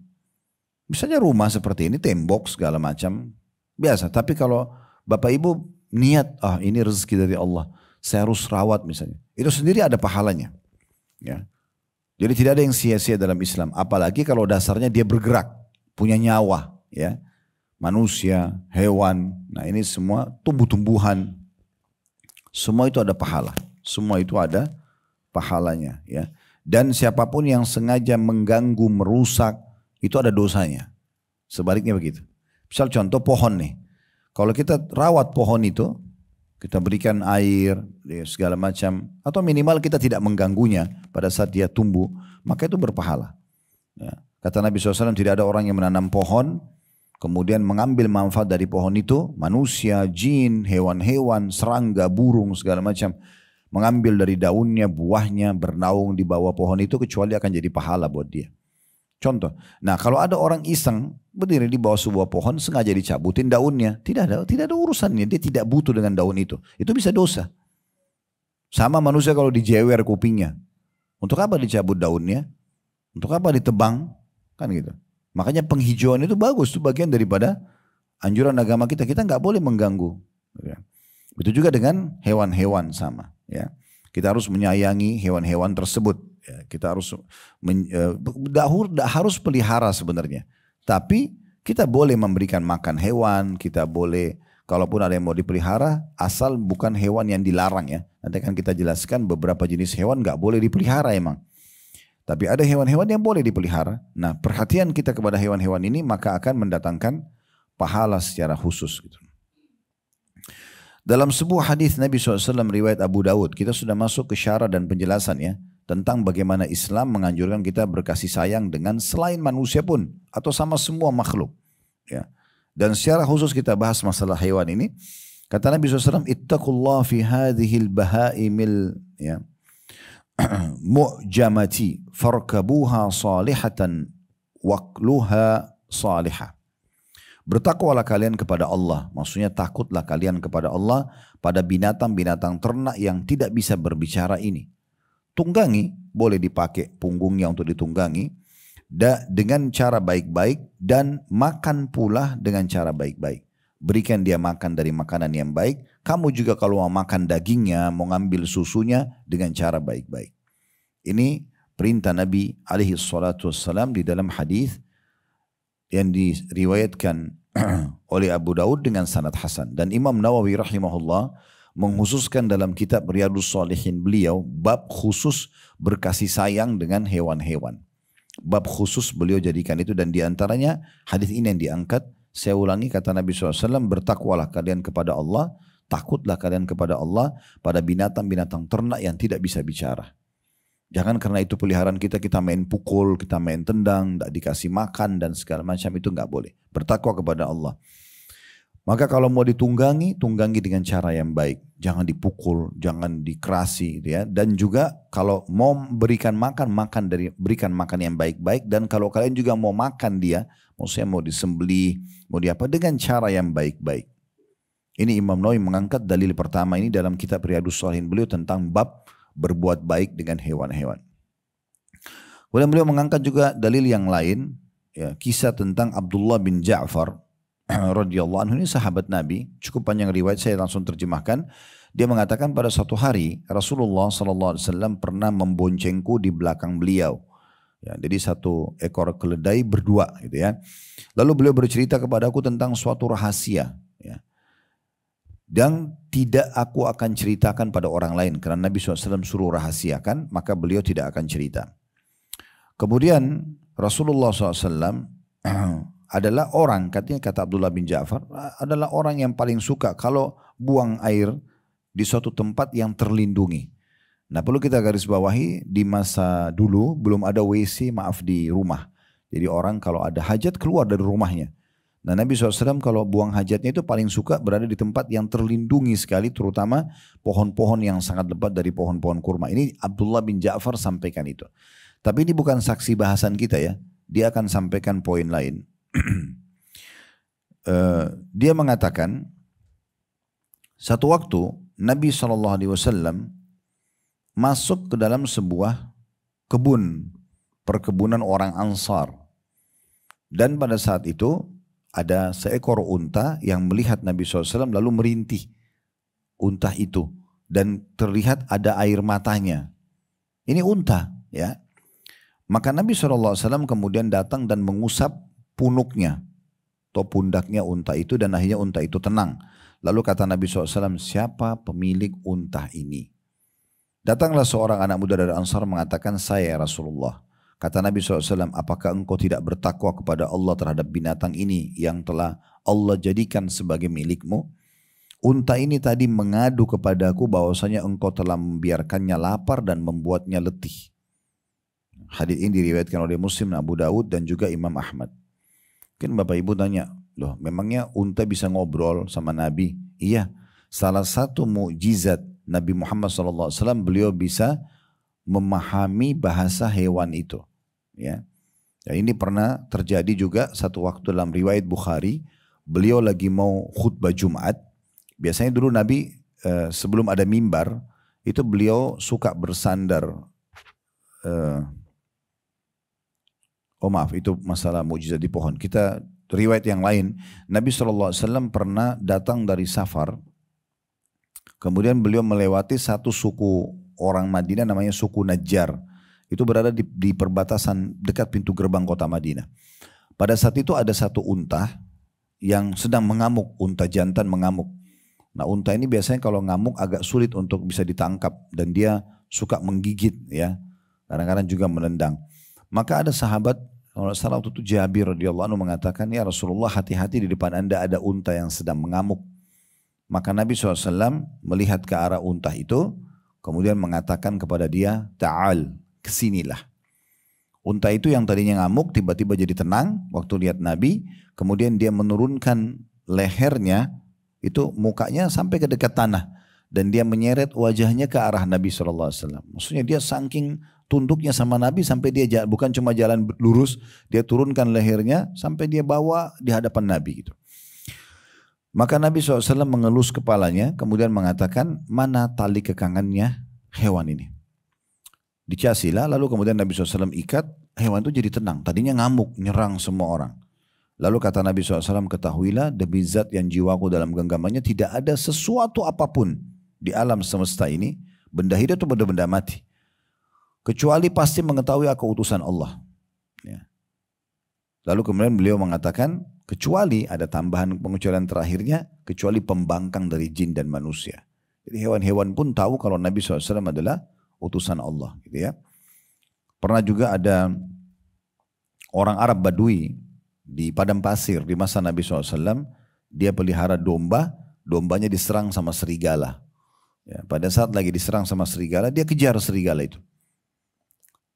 misalnya rumah seperti ini, tembok segala macam, biasa. Tapi kalau Bapak Ibu niat, ini rezeki dari Allah, saya harus rawat misalnya, itu sendiri ada pahalanya. Ya. Jadi tidak ada yang sia-sia dalam Islam, apalagi kalau dasarnya dia bergerak, punya nyawa, ya. Manusia, hewan, nah ini semua tumbuh-tumbuhan, semua itu ada pahala, semua itu ada pahalanya, ya. Dan siapapun yang sengaja mengganggu, merusak, itu ada dosanya. Sebaliknya begitu. Misal contoh pohon nih, kalau kita rawat pohon itu, kita berikan air, segala macam, atau minimal kita tidak mengganggunya pada saat dia tumbuh, maka itu berpahala. Ya. Kata Nabi SAW, tidak ada orang yang menanam pohon, kemudian mengambil manfaat dari pohon itu, manusia, jin, hewan-hewan, serangga, burung, segala macam, mengambil dari daunnya, buahnya, bernaung di bawah pohon itu, kecuali akan jadi pahala buat dia. Contoh, nah kalau ada orang iseng, berdiri di bawah sebuah pohon, sengaja dicabutin daunnya, tidak ada urusannya, dia tidak butuh dengan daun itu bisa dosa. Sama manusia kalau dijewer kupingnya, untuk apa dicabut daunnya? Untuk apa ditebang? Kan gitu. Makanya penghijauan itu bagus, itu bagian daripada anjuran agama kita. Kita nggak boleh mengganggu. Ya. Begitu juga dengan hewan-hewan sama. Ya. Kita harus menyayangi hewan-hewan tersebut. Ya. Kita harus harus pelihara sebenarnya. Tapi kita boleh memberikan makan hewan. Kita boleh, kalaupun ada yang mau dipelihara, asal bukan hewan yang dilarang ya. Nanti akan kita jelaskan beberapa jenis hewan nggak boleh dipelihara emang. Tapi ada hewan-hewan yang boleh dipelihara. Nah, perhatian kita kepada hewan-hewan ini maka akan mendatangkan pahala secara khusus. Gitu. Dalam sebuah hadis Nabi SAW riwayat Abu Dawud, kita sudah masuk ke syarah dan penjelasan ya, tentang bagaimana Islam menganjurkan kita berkasih sayang dengan selain manusia pun, atau sama semua makhluk. Ya. Dan secara khusus kita bahas masalah hewan ini. Kata Nabi SAW, ittaqullah fi hadhil bahaimil, ya, mu'jamati farkabuha salihatan waqluha salihah. Bertakwalah kalian kepada Allah, maksudnya takutlah kalian kepada Allah pada binatang-binatang ternak yang tidak bisa berbicara ini. Tunggangi, boleh dipakai punggungnya untuk ditunggangi dengan cara baik-baik, dan makan pula dengan cara baik-baik. Berikan dia makan dari makanan yang baik. Kamu juga kalau mau makan dagingnya, mau ngambil susunya dengan cara baik-baik. Ini perintah Nabi alaihi salatu wassalam di dalam hadis yang diriwayatkan oleh Abu Daud dengan sanad hasan. Dan Imam Nawawi rahimahullah menghususkan dalam kitab Riyadhus Shalihin beliau bab khusus berkasih sayang dengan hewan-hewan. Bab khusus beliau jadikan itu, dan diantaranya hadis ini yang diangkat. Saya ulangi, kata Nabi SAW, bertakwalah kalian kepada Allah, takutlah kalian kepada Allah pada binatang-binatang ternak yang tidak bisa bicara. Jangan karena itu peliharaan kita, kita main pukul, kita main tendang, tidak dikasih makan dan segala macam, itu nggak boleh. Bertakwa kepada Allah. Maka kalau mau ditunggangi, tunggangi dengan cara yang baik. Jangan dipukul, jangan dikerasi, ya. Dan juga kalau mau berikan makan, berikan makan yang baik-baik. Dan kalau kalian juga mau makan dia, maksudnya mau disembelih, mau diapa, dengan cara yang baik-baik. Ini Imam Nawawi mengangkat dalil pertama ini dalam kitab Riyadhus Shalihin beliau tentang bab berbuat baik dengan hewan-hewan. Kemudian beliau mengangkat juga dalil yang lain, ya, kisah tentang Abdullah bin Ja'far radhiyallahu anhu, ini sahabat Nabi, cukup panjang riwayat, saya langsung terjemahkan. Dia mengatakan pada suatu hari Rasulullah SAW pernah memboncengku di belakang beliau. Ya, jadi satu ekor keledai berdua, gitu ya. Lalu beliau bercerita kepadaku tentang suatu rahasia, ya. Dan tidak aku akan ceritakan pada orang lain karena Nabi SAW suruh rahasiakan, maka beliau tidak akan cerita. Kemudian Rasulullah SAW adalah orang, katanya kata Abdullah bin Ja'far, adalah orang yang paling suka kalau buang air di suatu tempat yang terlindungi. Nah, perlu kita garis bawahi, di masa dulu belum ada WC, maaf, di rumah. Jadi orang kalau ada hajat keluar dari rumahnya. Nah, Nabi SAW kalau buang hajatnya itu paling suka berada di tempat yang terlindungi sekali, terutama pohon-pohon yang sangat lebat dari pohon-pohon kurma. Ini Abdullah bin Ja'far sampaikan itu. Tapi ini bukan saksi bahasan kita ya. Dia akan sampaikan poin lain. Dia mengatakan, satu waktu Nabi SAW masuk ke dalam sebuah perkebunan orang Ansar. Dan pada saat itu ada seekor unta yang melihat Nabi SAW lalu merintih unta itu. Dan terlihat ada air matanya. Ini unta, ya. Maka Nabi SAW kemudian datang dan mengusap punuknya atau pundaknya unta itu, dan akhirnya unta itu tenang. Lalu kata Nabi SAW, siapa pemilik unta ini? Datanglah seorang anak muda dari Ansar mengatakan, saya Rasulullah. Kata Nabi SAW, apakah engkau tidak bertakwa kepada Allah terhadap binatang ini yang telah Allah jadikan sebagai milikmu? Unta ini tadi mengadu kepadaku bahwasanya engkau telah membiarkannya lapar dan membuatnya letih. Hadits ini diriwayatkan oleh Muslim, Abu Daud dan juga Imam Ahmad. Mungkin Bapak Ibu tanya, loh memangnya unta bisa ngobrol sama Nabi? Iya, salah satu mukjizat Nabi Muhammad SAW, beliau bisa memahami bahasa hewan itu. Ya. Dan ini pernah terjadi juga satu waktu dalam riwayat Bukhari, beliau lagi mau khutbah Jumat. Biasanya dulu Nabi sebelum ada mimbar, itu beliau suka bersandar. Itu masalah mukjizat di pohon. Kita riwayat yang lain, Nabi SAW pernah datang dari safar, kemudian beliau melewati satu suku orang Madinah namanya suku Najjar. Itu berada di perbatasan dekat pintu gerbang kota Madinah. Pada saat itu ada satu unta yang sedang mengamuk, unta jantan mengamuk. Nah, unta ini biasanya kalau ngamuk agak sulit untuk bisa ditangkap dan dia suka menggigit, ya. Kadang-kadang juga menendang. Maka ada sahabat, kalau salah waktu itu Jabir radhiyallahu anhu mengatakan, ya Rasulullah, hati-hati di depan Anda ada unta yang sedang mengamuk. Maka Nabi SAW melihat ke arah unta itu, kemudian mengatakan kepada dia, ta'al, kesinilah. Unta itu yang tadinya ngamuk tiba-tiba jadi tenang waktu lihat Nabi, kemudian dia menurunkan lehernya, itu mukanya sampai ke dekat tanah, dan dia menyeret wajahnya ke arah Nabi SAW. Maksudnya dia saking tunduknya sama Nabi sampai dia bukan cuma jalan lurus, dia turunkan lehernya sampai dia bawa di hadapan Nabi gitu. Maka Nabi SAW mengelus kepalanya, kemudian mengatakan, mana tali kekangannya hewan ini? Dicasilah, lalu kemudian Nabi SAW ikat, hewan itu jadi tenang. Tadinya ngamuk, nyerang semua orang. Lalu kata Nabi SAW, ketahuilah demi zat yang jiwaku dalam genggamannya, tidak ada sesuatu apapun di alam semesta ini, benda hidup atau benda mati, kecuali pasti mengetahui aku utusan Allah. Ya. Lalu kemudian beliau mengatakan, kecuali ada tambahan pengecualian terakhirnya, kecuali pembangkang dari jin dan manusia. Jadi hewan-hewan pun tahu kalau Nabi SAW adalah utusan Allah, gitu ya. Pernah juga ada orang Arab Badui di padang pasir di masa Nabi SAW, dia pelihara domba, dombanya diserang sama serigala. Ya, pada saat lagi diserang sama serigala, dia kejar serigala itu.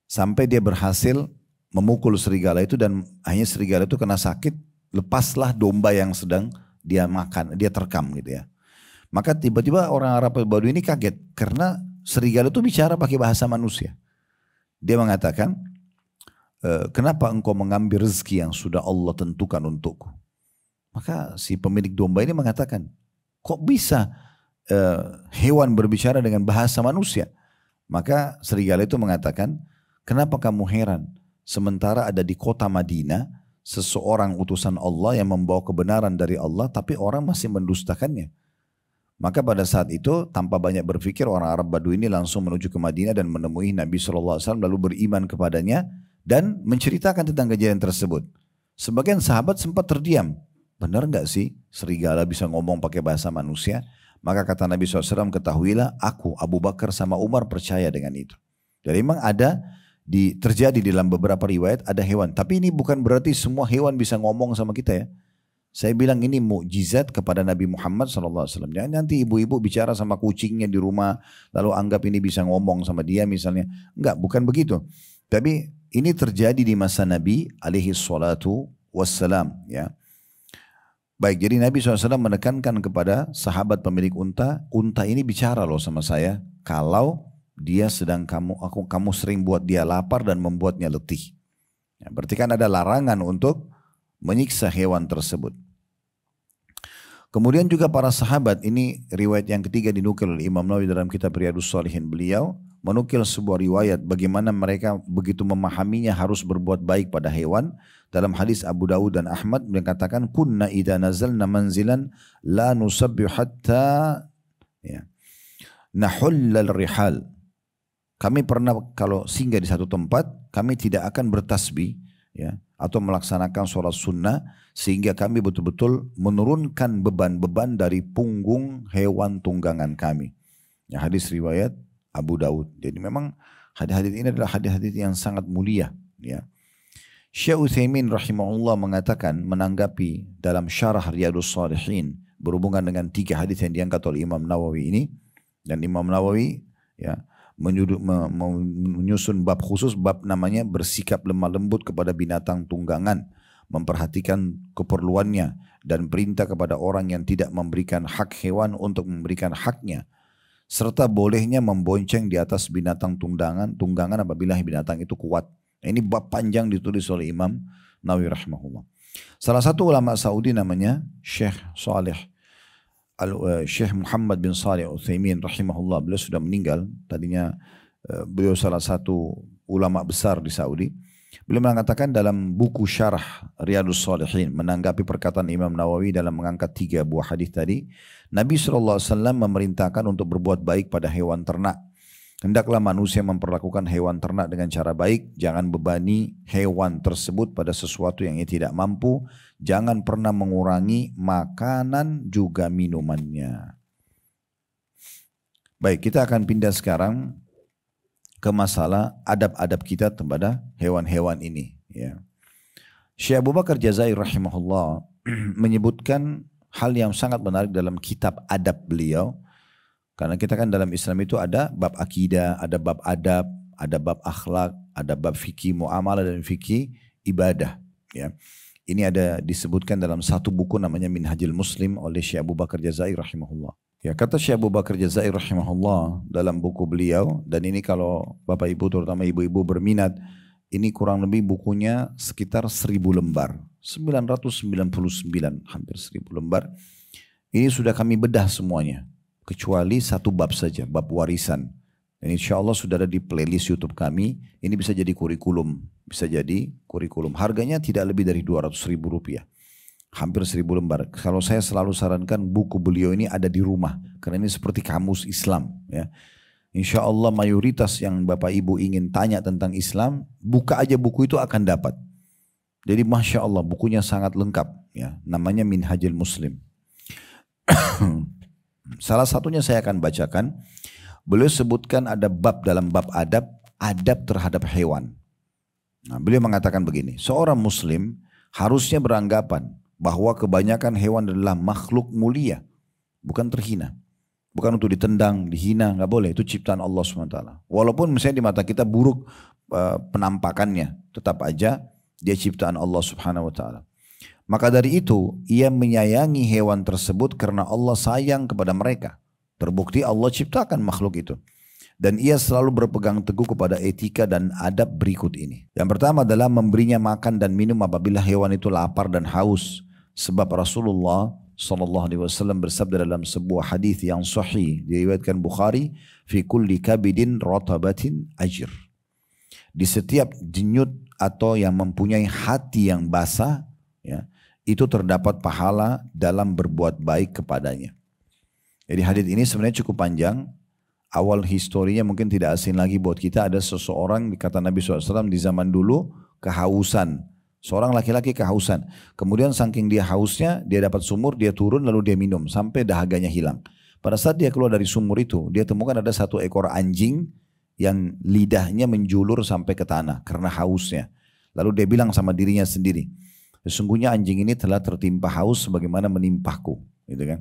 Sampai dia berhasil memukul serigala itu dan hanya serigala itu kena sakit, lepaslah domba yang sedang dia makan, dia terkam gitu ya. Maka tiba-tiba orang Arab Badui ini kaget karena serigala itu bicara pakai bahasa manusia. Dia mengatakan, kenapa engkau mengambil rezeki yang sudah Allah tentukan untukku? Maka si pemilik domba ini mengatakan, kok bisa hewan berbicara dengan bahasa manusia? Maka serigala itu mengatakan, kenapa kamu heran? Sementara ada di kota Madinah, seseorang utusan Allah yang membawa kebenaran dari Allah, tapi orang masih mendustakannya. Maka pada saat itu, tanpa banyak berpikir, orang Arab Badui ini langsung menuju ke Madinah dan menemui Nabi SAW, lalu beriman kepadanya, dan menceritakan tentang kejadian tersebut. Sebagian sahabat sempat terdiam. Benar nggak sih serigala bisa ngomong pakai bahasa manusia? Maka kata Nabi SAW, ketahuilah aku, Abu Bakar sama Umar percaya dengan itu. Jadi memang ada terjadi dalam beberapa riwayat ada hewan. Tapi ini bukan berarti semua hewan bisa ngomong sama kita ya. Saya bilang ini mukjizat kepada Nabi Muhammad SAW. Jangan nanti ibu-ibu bicara sama kucingnya di rumah, lalu anggap ini bisa ngomong sama dia misalnya. Enggak, bukan begitu. Tapi ini terjadi di masa Nabi alaihi salatu wassalam ya. Baik, jadi Nabi SAW menekankan kepada sahabat pemilik unta ini bicara loh sama saya kalau dia sedang kamu sering buat dia lapar dan membuatnya letih. Ya, berarti kan ada larangan untuk menyiksa hewan tersebut. Kemudian juga para sahabat, ini riwayat yang ketiga dinukil oleh Imam Nawawi dalam kitab Riyadhus Shalihin, beliau menukil sebuah riwayat bagaimana mereka begitu memahaminya harus berbuat baik pada hewan. Dalam hadis Abu Dawud dan Ahmad mengatakan kunna idza nazalna manzilan la nusabbihu hatta ya, nahullal rihal. Kami pernah kalau singgah di satu tempat kami tidak akan bertasbih ya, atau melaksanakan sholat sunnah sehingga kami betul-betul menurunkan beban-beban dari punggung hewan tunggangan kami. Ya, hadis riwayat Abu Dawud. Jadi memang hadis-hadis ini adalah hadis-hadis yang sangat mulia ya. Syekh Utsaimin rahimahullah mengatakan menanggapi dalam syarah Riyadhus Shalihin berhubungan dengan 3 hadis yang diangkat oleh Imam Nawawi ini, dan Imam Nawawi ya menyusun bab khusus, bab namanya bersikap lemah lembut kepada binatang tunggangan, memperhatikan keperluannya dan perintah kepada orang yang tidak memberikan hak hewan untuk memberikan haknya, serta bolehnya membonceng di atas binatang tunggangan apabila binatang itu kuat. Ini bab panjang ditulis oleh Imam Nawawi rahimahullah. Salah satu ulama Saudi namanya Syekh Muhammad bin Shalih Al-Utsaimin rahimahullah. Beliau sudah meninggal. Tadinya beliau salah satu ulama besar di Saudi. Beliau mengatakan dalam buku syarah Riyadhus Shalihin menanggapi perkataan Imam Nawawi dalam mengangkat 3 buah hadis tadi. Nabi SAW memerintahkan untuk berbuat baik pada hewan ternak. Hendaklah manusia memperlakukan hewan ternak dengan cara baik, jangan bebani hewan tersebut pada sesuatu yang ia tidak mampu, jangan pernah mengurangi makanan juga minumannya. Baik, kita akan pindah sekarang ke masalah adab-adab kita kepada hewan-hewan ini. Ya. Syekh Abu Bakar Jazair rahimahullah menyebutkan hal yang sangat menarik dalam kitab adab beliau. Karena kita kan dalam Islam itu ada bab akidah, ada bab adab, ada bab akhlak, ada bab fikih muamalah dan fikih ibadah. Ya. Ini ada disebutkan dalam satu buku namanya Minhajul Muslim oleh Syekh Abu Bakar Jazair rahimahullah. Ya, kata Syekh Abu Bakar Jazair rahimahullah dalam buku beliau, dan ini kalau Bapak Ibu terutama ibu-ibu berminat, ini kurang lebih bukunya sekitar 1000 lembar. 999, hampir 1000 lembar. Ini sudah kami bedah semuanya. Kecuali satu bab saja, bab warisan. Dan insya Allah sudah ada di playlist YouTube kami. Ini bisa jadi kurikulum. Bisa jadi kurikulum. Harganya tidak lebih dari 200.000 rupiah. Hampir 1000 lembar. Kalau saya selalu sarankan buku beliau ini ada di rumah. Karena ini seperti kamus Islam. Ya. Insya Allah mayoritas yang Bapak Ibu ingin tanya tentang Islam, buka aja buku itu akan dapat. Jadi Masya Allah bukunya sangat lengkap. Ya. Namanya Minhajul Muslim. Salah satunya saya akan bacakan. Beliau sebutkan ada bab dalam bab adab, adab terhadap hewan. Nah, beliau mengatakan begini, seorang muslim harusnya beranggapan bahwa kebanyakan hewan adalah makhluk mulia, bukan terhina. Bukan untuk ditendang, dihina, nggak boleh. Itu ciptaan Allah SWT. Walaupun misalnya di mata kita buruk penampakannya, tetap aja dia ciptaan Allah Subhanahu Wa Taala. Maka dari itu ia menyayangi hewan tersebut karena Allah sayang kepada mereka. Terbukti Allah ciptakan makhluk itu. Dan ia selalu berpegang teguh kepada etika dan adab berikut ini. Yang pertama adalah memberinya makan dan minum apabila hewan itu lapar dan haus. Sebab Rasulullah SAW bersabda dalam sebuah hadis yang sahih diriwayatkan Bukhari, fi kulli kabidin ratabatin ajr. Di setiap denyut atau yang mempunyai hati yang basah, ya, itu terdapat pahala dalam berbuat baik kepadanya. Jadi hadis ini sebenarnya cukup panjang. Awal historinya mungkin tidak asing lagi buat kita. Ada seseorang, kata Nabi SAW di zaman dulu, kehausan. Seorang laki-laki kehausan. Kemudian saking dia hausnya, dia dapat sumur, dia turun lalu dia minum sampai dahaganya hilang. Pada saat dia keluar dari sumur itu, dia temukan ada satu ekor anjing yang lidahnya menjulur sampai ke tanah karena hausnya. Lalu dia bilang sama dirinya sendiri, sesungguhnya anjing ini telah tertimpa haus sebagaimana menimpahku. Gitu kan.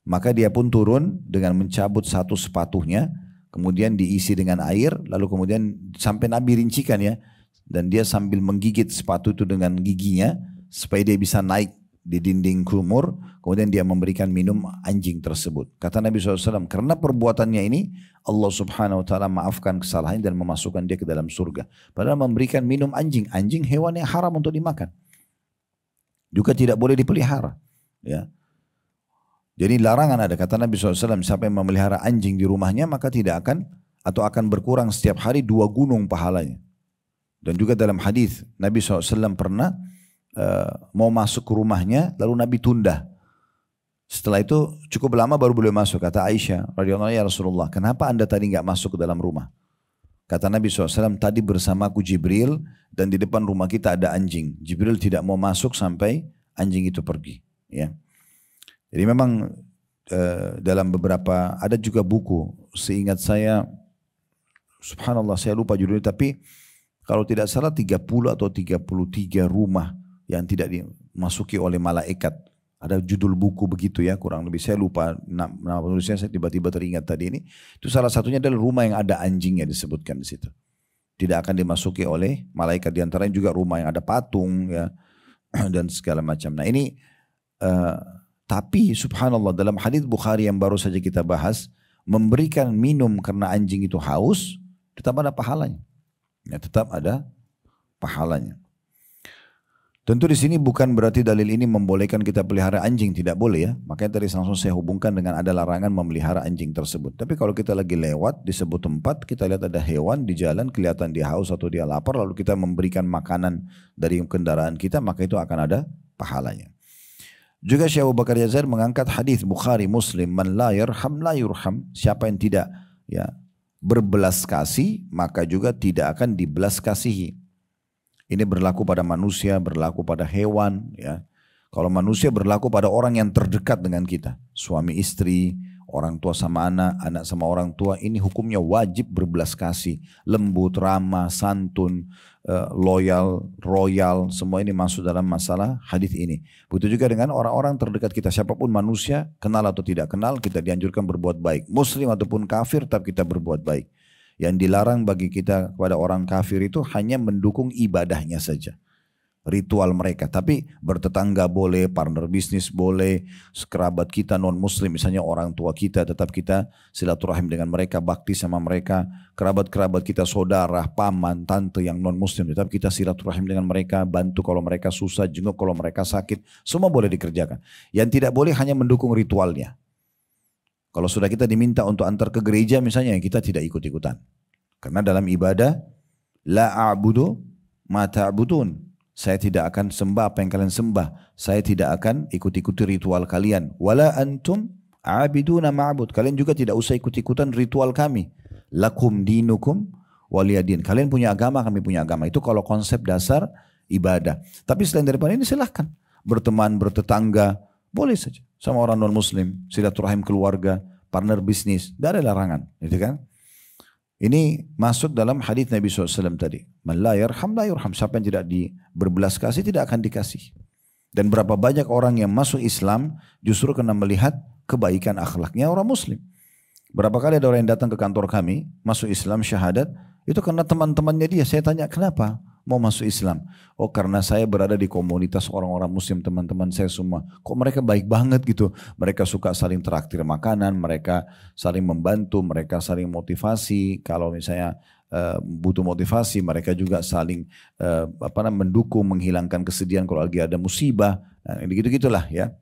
Maka dia pun turun dengan mencabut satu sepatunya, kemudian diisi dengan air, lalu kemudian sampai Nabi rincikan ya, dan dia sambil menggigit sepatu itu dengan giginya supaya dia bisa naik di dinding kumur, kemudian dia memberikan minum anjing tersebut. Kata Nabi SAW, karena perbuatannya ini Allah Subhanahu Wa Taala maafkan kesalahannya dan memasukkan dia ke dalam surga. Padahal memberikan minum anjing, anjing hewan yang haram untuk dimakan, juga tidak boleh dipelihara. Ya. Jadi larangan ada, kata Nabi SAW, siapa yang memelihara anjing di rumahnya maka tidak akan atau akan berkurang setiap hari 2 gunung pahalanya. Dan juga dalam hadis Nabi SAW pernah mau masuk ke rumahnya lalu Nabi tunda. Setelah itu cukup lama baru boleh masuk. Kata Aisyah radhiyallahu anha, ya Rasulullah, kenapa anda tadi nggak masuk ke dalam rumah? Kata Nabi SAW, tadi bersamaku Jibril dan di depan rumah kita ada anjing. Jibril tidak mau masuk sampai anjing itu pergi. Ya. Jadi memang dalam beberapa, ada juga buku, seingat saya, subhanallah saya lupa judulnya, tapi kalau tidak salah 30 atau 33 rumah yang tidak dimasuki oleh malaikat. Ada judul buku begitu ya, kurang lebih. Saya lupa nama penulisnya, saya tiba-tiba teringat tadi ini. Itu salah satunya adalah rumah yang ada anjingnya disebutkan di situ. Tidak akan dimasuki oleh malaikat. Di antaranya juga rumah yang ada patung ya, dan segala macam. Nah ini, tapi subhanallah dalam hadis Bukhari yang baru saja kita bahas, memberikan minum karena anjing itu haus, tetap ada pahalanya. Ya, tetap ada pahalanya. Tentu di sini bukan berarti dalil ini membolehkan kita pelihara anjing, tidak boleh ya. Makanya tadi langsung saya hubungkan dengan ada larangan memelihara anjing tersebut. Tapi kalau kita lagi lewat di sebuah tempat, kita lihat ada hewan di jalan, kelihatan dia haus atau dia lapar, lalu kita memberikan makanan dari kendaraan kita, maka itu akan ada pahalanya. Juga Syekh Abu Bakar Jazair mengangkat hadis Bukhari Muslim, man la yarham la yurham, siapa yang tidak ya berbelas kasih maka juga tidak akan dibelas kasihi. Ini berlaku pada manusia, berlaku pada hewan ya. Kalau manusia berlaku pada orang yang terdekat dengan kita, suami istri, orang tua sama anak, anak sama orang tua, ini hukumnya wajib berbelas kasih, lembut, ramah, santun, loyal, royal, semua ini masuk dalam masalah hadis ini. Begitu juga dengan orang-orang terdekat kita, siapapun manusia, kenal atau tidak kenal, kita dianjurkan berbuat baik. Muslim ataupun kafir, tetap kita berbuat baik. Yang dilarang bagi kita kepada orang kafir itu hanya mendukung ibadahnya saja, ritual mereka. Tapi bertetangga boleh, partner bisnis boleh, kerabat kita non muslim, misalnya orang tua kita, tetap kita silaturahim dengan mereka, bakti sama mereka. Kerabat-kerabat kita, saudara, paman, tante yang non muslim, tetap kita silaturahim dengan mereka, bantu kalau mereka susah, jenguk kalau mereka sakit, semua boleh dikerjakan. Yang tidak boleh hanya mendukung ritualnya. Kalau sudah kita diminta untuk antar ke gereja misalnya, kita tidak ikut-ikutan. Karena dalam ibadah, la a'budu ma ta'budun. Saya tidak akan sembah apa yang kalian sembah. Saya tidak akan ikut-ikuti ritual kalian. Wala antum a'abiduna ma'bud. Kalian juga tidak usah ikut-ikutan ritual kami. Lakum dinukum waliyadin. Kalian punya agama, kami punya agama. Itu kalau konsep dasar ibadah. Tapi selain daripada ini silahkan. Berteman, bertetangga, boleh saja. Sama orang non-muslim, silaturahim keluarga, partner bisnis, tidak ada larangan. Gitu kan? Ini masuk dalam hadis Nabi SAW tadi. Man la yarham la yurham. Siapa yang tidak berbelas kasih tidak akan dikasih. Dan berapa banyak orang yang masuk Islam justru karena melihat kebaikan akhlaknya orang muslim. Berapa kali ada orang yang datang ke kantor kami, masuk Islam syahadat, itu karena teman-temannya dia. Saya tanya, kenapa mau masuk Islam? Oh, karena saya berada di komunitas orang-orang muslim, teman-teman saya semua. Kok mereka baik banget gitu. Mereka suka saling traktir makanan, mereka saling membantu, mereka saling motivasi. Kalau misalnya butuh motivasi, mereka juga saling mendukung, menghilangkan kesedihan kalau lagi ada musibah. Nah, gitu-gitulah ya.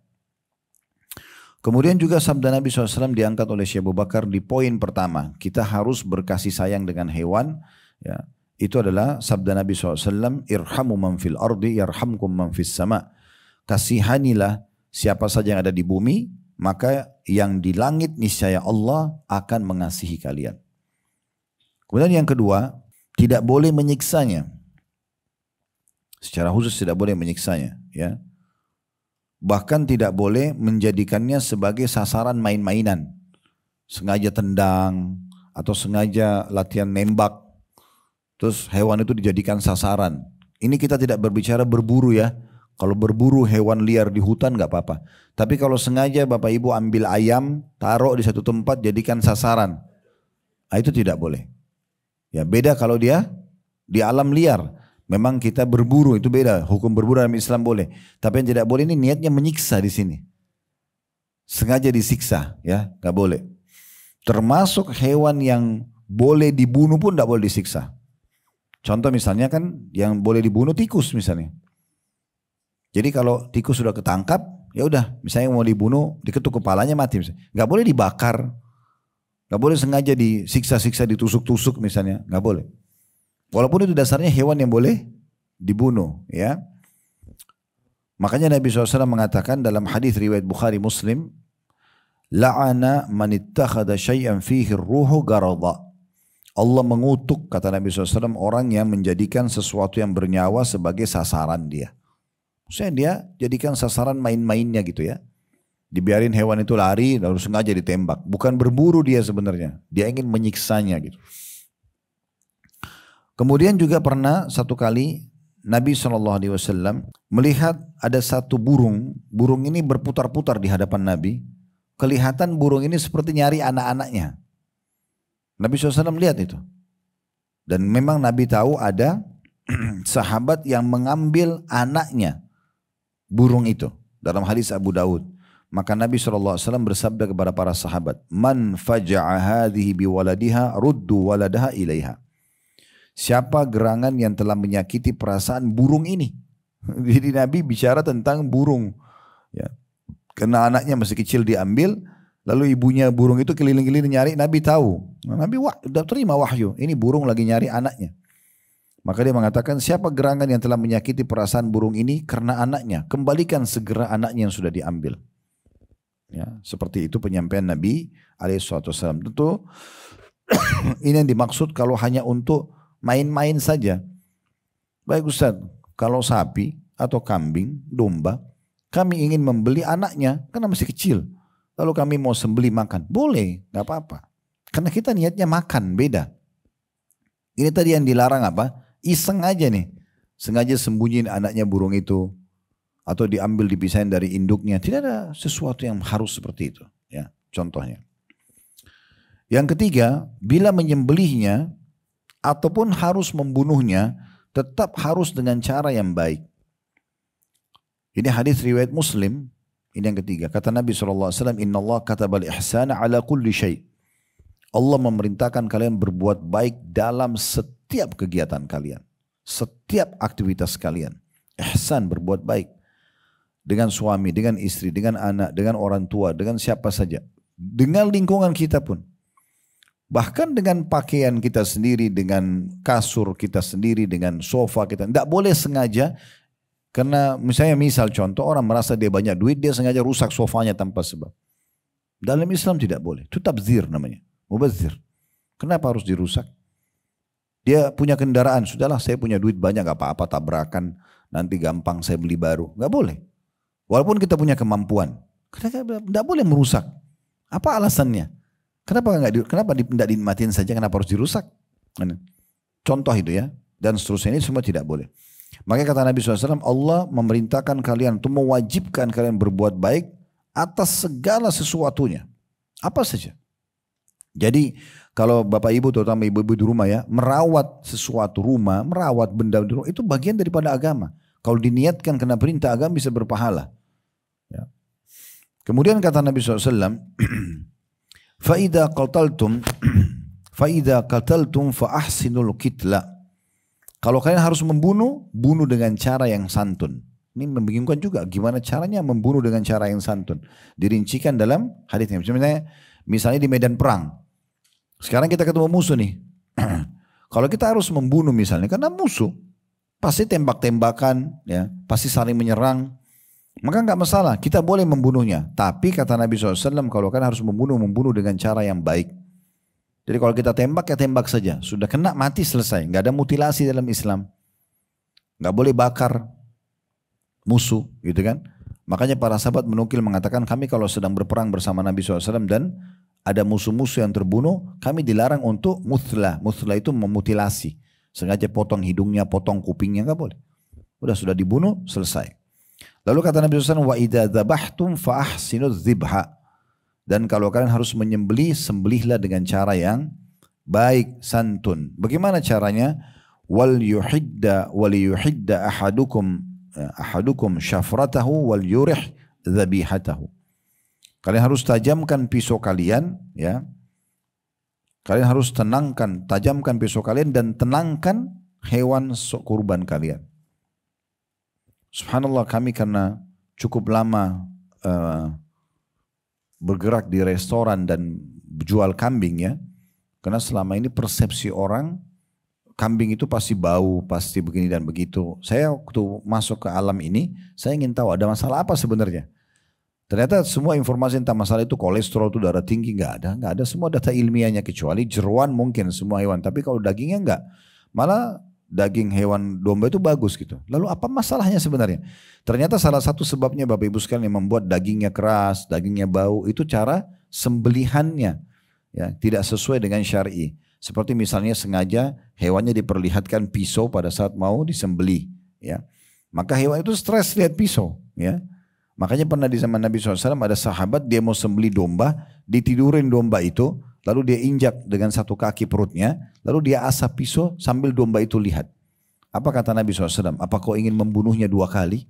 Kemudian juga sabda Nabi SAW diangkat oleh Syekh Abu Bakar di poin pertama. Kita harus berkasih sayang dengan hewan. Ya, itu adalah sabda Nabi SAW. Irhamu man fil ardi yarhamkum man fis sama. Kasihanilah siapa saja yang ada di bumi. Maka yang di langit niscaya Allah akan mengasihi kalian. Kemudian yang kedua, tidak boleh menyiksanya. Secara khusus tidak boleh menyiksanya. Ya. Bahkan tidak boleh menjadikannya sebagai sasaran main-mainan. Sengaja tendang atau sengaja latihan nembak. Terus hewan itu dijadikan sasaran. Ini kita tidak berbicara berburu ya. Kalau berburu hewan liar di hutan gak apa-apa. Tapi kalau sengaja Bapak Ibu ambil ayam, taruh di satu tempat jadikan sasaran. Nah, itu tidak boleh. Ya beda kalau dia di alam liar. Memang kita berburu itu beda, hukum berburu dalam Islam boleh. Tapi yang tidak boleh ini niatnya menyiksa di sini. Sengaja disiksa, ya, nggak boleh. Termasuk hewan yang boleh dibunuh pun tidak boleh disiksa. Contoh misalnya kan yang boleh dibunuh tikus misalnya. Jadi kalau tikus sudah ketangkap, ya udah, misalnya mau dibunuh, diketuk kepalanya mati misalnya. Nggak boleh dibakar, nggak boleh sengaja disiksa-siksa, ditusuk-tusuk misalnya, nggak boleh. Walaupun itu dasarnya hewan yang boleh dibunuh, ya. Makanya Nabi SAW mengatakan dalam hadis riwayat Bukhari Muslim, la'ana man ittakhadha syai'an fihi ruhu garada. Allah mengutuk, kata Nabi SAW, orang yang menjadikan sesuatu yang bernyawa sebagai sasaran dia. Maksudnya dia jadikan sasaran main-mainnya gitu ya. Dibiarin hewan itu lari lalu sengaja ditembak. Bukan berburu dia sebenarnya, dia ingin menyiksanya gitu. Kemudian juga pernah satu kali Nabi SAW melihat ada satu burung. Burung ini berputar-putar di hadapan Nabi. Kelihatan burung ini seperti nyari anak-anaknya. Nabi SAW lihat itu. Dan memang Nabi tahu ada sahabat yang mengambil anaknya burung itu. Dalam hadis Abu Daud. Maka Nabi SAW bersabda kepada para sahabat. Man faja'a hadhihi biwaladiha ruddu waladaha ilaiha. Siapa gerangan yang telah menyakiti perasaan burung ini? Jadi Nabi bicara tentang burung. Ya. Karena anaknya masih kecil diambil, lalu ibunya burung itu keliling-keliling nyari, Nabi tahu. Nabi udah terima wahyu, ini burung lagi nyari anaknya. Maka dia mengatakan, siapa gerangan yang telah menyakiti perasaan burung ini karena anaknya? Kembalikan segera anaknya yang sudah diambil. Ya, seperti itu penyampaian Nabi SAW. Tentu ini yang dimaksud kalau hanya untuk main-main saja. Baik Ustaz, kalau sapi atau kambing, domba, kami ingin membeli anaknya karena masih kecil. Lalu kami mau sembelih makan. Boleh, gak apa-apa. Karena kita niatnya makan, beda. Ini tadi yang dilarang apa? Iseng aja nih. Sengaja sembunyiin anaknya burung itu. Atau diambil dipisahin dari induknya. Tidak ada sesuatu yang harus seperti itu. Ya, contohnya. Yang ketiga, bila menyembelihnya ataupun harus membunuhnya, tetap harus dengan cara yang baik. Ini hadis riwayat Muslim. Ini yang ketiga. Kata Nabi SAW, Inna Allah katabal ihsana ala kulli syai'. Allah memerintahkan kalian berbuat baik dalam setiap kegiatan kalian. Setiap aktivitas kalian. Ihsan, berbuat baik. Dengan suami, dengan istri, dengan anak, dengan orang tua, dengan siapa saja. Dengan lingkungan kita pun. Bahkan dengan pakaian kita sendiri, dengan kasur kita sendiri, dengan sofa kita. Tidak boleh sengaja, karena misalnya contoh orang merasa dia banyak duit, dia sengaja rusak sofanya tanpa sebab. Dalam Islam tidak boleh. Itu tabzir namanya. Mubazir. Kenapa harus dirusak? Dia punya kendaraan, sudahlah saya punya duit banyak, gak apa-apa tabrakan, nanti gampang saya beli baru. Gak boleh. Walaupun kita punya kemampuan. Tidak boleh merusak. Apa alasannya? Kenapa tidak dinikmatin saja, kenapa harus dirusak? Contoh itu ya. Dan seterusnya, ini semua tidak boleh. Makanya kata Nabi SAW, Allah memerintahkan kalian untuk mewajibkan kalian berbuat baik atas segala sesuatunya. Apa saja. Jadi kalau bapak ibu terutama ibu-ibu di rumah ya, merawat sesuatu rumah, merawat benda di rumah itu bagian daripada agama. Kalau diniatkan kena perintah agama bisa berpahala. Ya. Kemudian kata Nabi SAW, فَإِذَا قَتَلْتُمْ فَإِذَا قَتَلْتُمْ فَأَحْسِنُوا الْقِتْلَ. Kalau kalian harus membunuh, bunuh dengan cara yang santun. Ini membingungkan juga, gimana caranya membunuh dengan cara yang santun. Dirincikan dalam hadisnya. Misalnya di medan perang. Sekarang kita ketemu musuh nih. Kalau kita harus membunuh misalnya, karena musuh pasti tembak-tembakan, ya, pasti saling menyerang, maka nggak masalah, kita boleh membunuhnya. Tapi kata Nabi SAW, kalau kan harus membunuh dengan cara yang baik. Jadi kalau kita tembak ya tembak saja, sudah kena mati selesai, nggak ada mutilasi dalam Islam, nggak boleh bakar musuh, gitu kan? Makanya para sahabat menukil mengatakan kami kalau sedang berperang bersama Nabi SAW dan ada musuh-musuh yang terbunuh, kami dilarang untuk muthla. Muthla itu memutilasi. Sengaja potong hidungnya, potong kupingnya, nggak boleh. Sudah dibunuh, selesai. Lalu kata Nabi SAW, wa idza dzabhtum fa ahsinu dzibha. Dan kalau kalian harus menyembelih, sembelihlah dengan cara yang baik, santun. Bagaimana caranya? Wal yuhidda ahadukum syafratahu wal yurih dzabihatahu. Kalian harus tajamkan pisau kalian, ya. Kalian harus tajamkan pisau kalian dan tenangkan hewan kurban kalian. Subhanallah, kami karena cukup lama bergerak di restoran dan jual kambing ya. Karena selama ini persepsi orang kambing itu pasti bau, pasti begini dan begitu. Saya waktu masuk ke alam ini, saya ingin tahu ada masalah apa sebenarnya. Ternyata semua informasi tentang masalah itu kolesterol itu darah tinggi nggak ada semua data ilmiahnya kecuali jeroan mungkin semua hewan, tapi kalau dagingnya nggak, malah daging hewan domba itu bagus gitu. Lalu apa masalahnya sebenarnya? Ternyata salah satu sebabnya Bapak Ibu sekalian yang membuat dagingnya keras, dagingnya bau itu cara sembelihannya ya tidak sesuai dengan syar'i. Seperti misalnya sengaja hewannya diperlihatkan pisau pada saat mau disembelih ya, maka hewan itu stres lihat pisau ya. Makanya pernah di zaman Nabi SAW ada sahabat dia mau sembelih domba, ditidurin domba itu, lalu dia injak dengan satu kaki perutnya, lalu dia asap pisau sambil domba itu lihat. Apa kata Nabi SAW? Apa kau ingin membunuhnya 2 kali?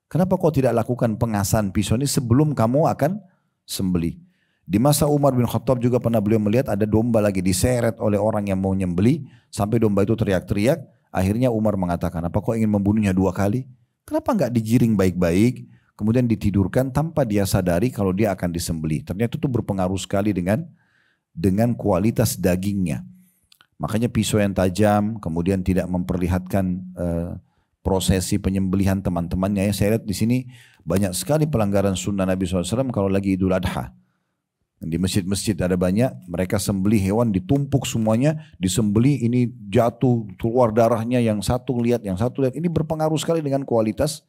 Kenapa kau tidak lakukan pengasahan pisau ini sebelum kamu akan sembelih? Di masa Umar bin Khattab juga pernah beliau melihat ada domba lagi diseret oleh orang yang mau nyembelih, sampai domba itu teriak-teriak. Akhirnya Umar mengatakan, apa kau ingin membunuhnya 2 kali? Kenapa enggak digiring baik-baik? Kemudian ditidurkan tanpa dia sadari kalau dia akan disembelih. Ternyata itu berpengaruh sekali dengan kualitas dagingnya. Makanya pisau yang tajam, kemudian tidak memperlihatkan prosesi penyembelihan teman-temannya. Saya lihat di sini banyak sekali pelanggaran sunnah Nabi SAW kalau lagi Idul Adha. Di masjid-masjid ada banyak, mereka sembelih hewan ditumpuk semuanya, disembelih ini jatuh keluar darahnya, yang satu lihat, yang satu lihat. Ini berpengaruh sekali dengan kualitas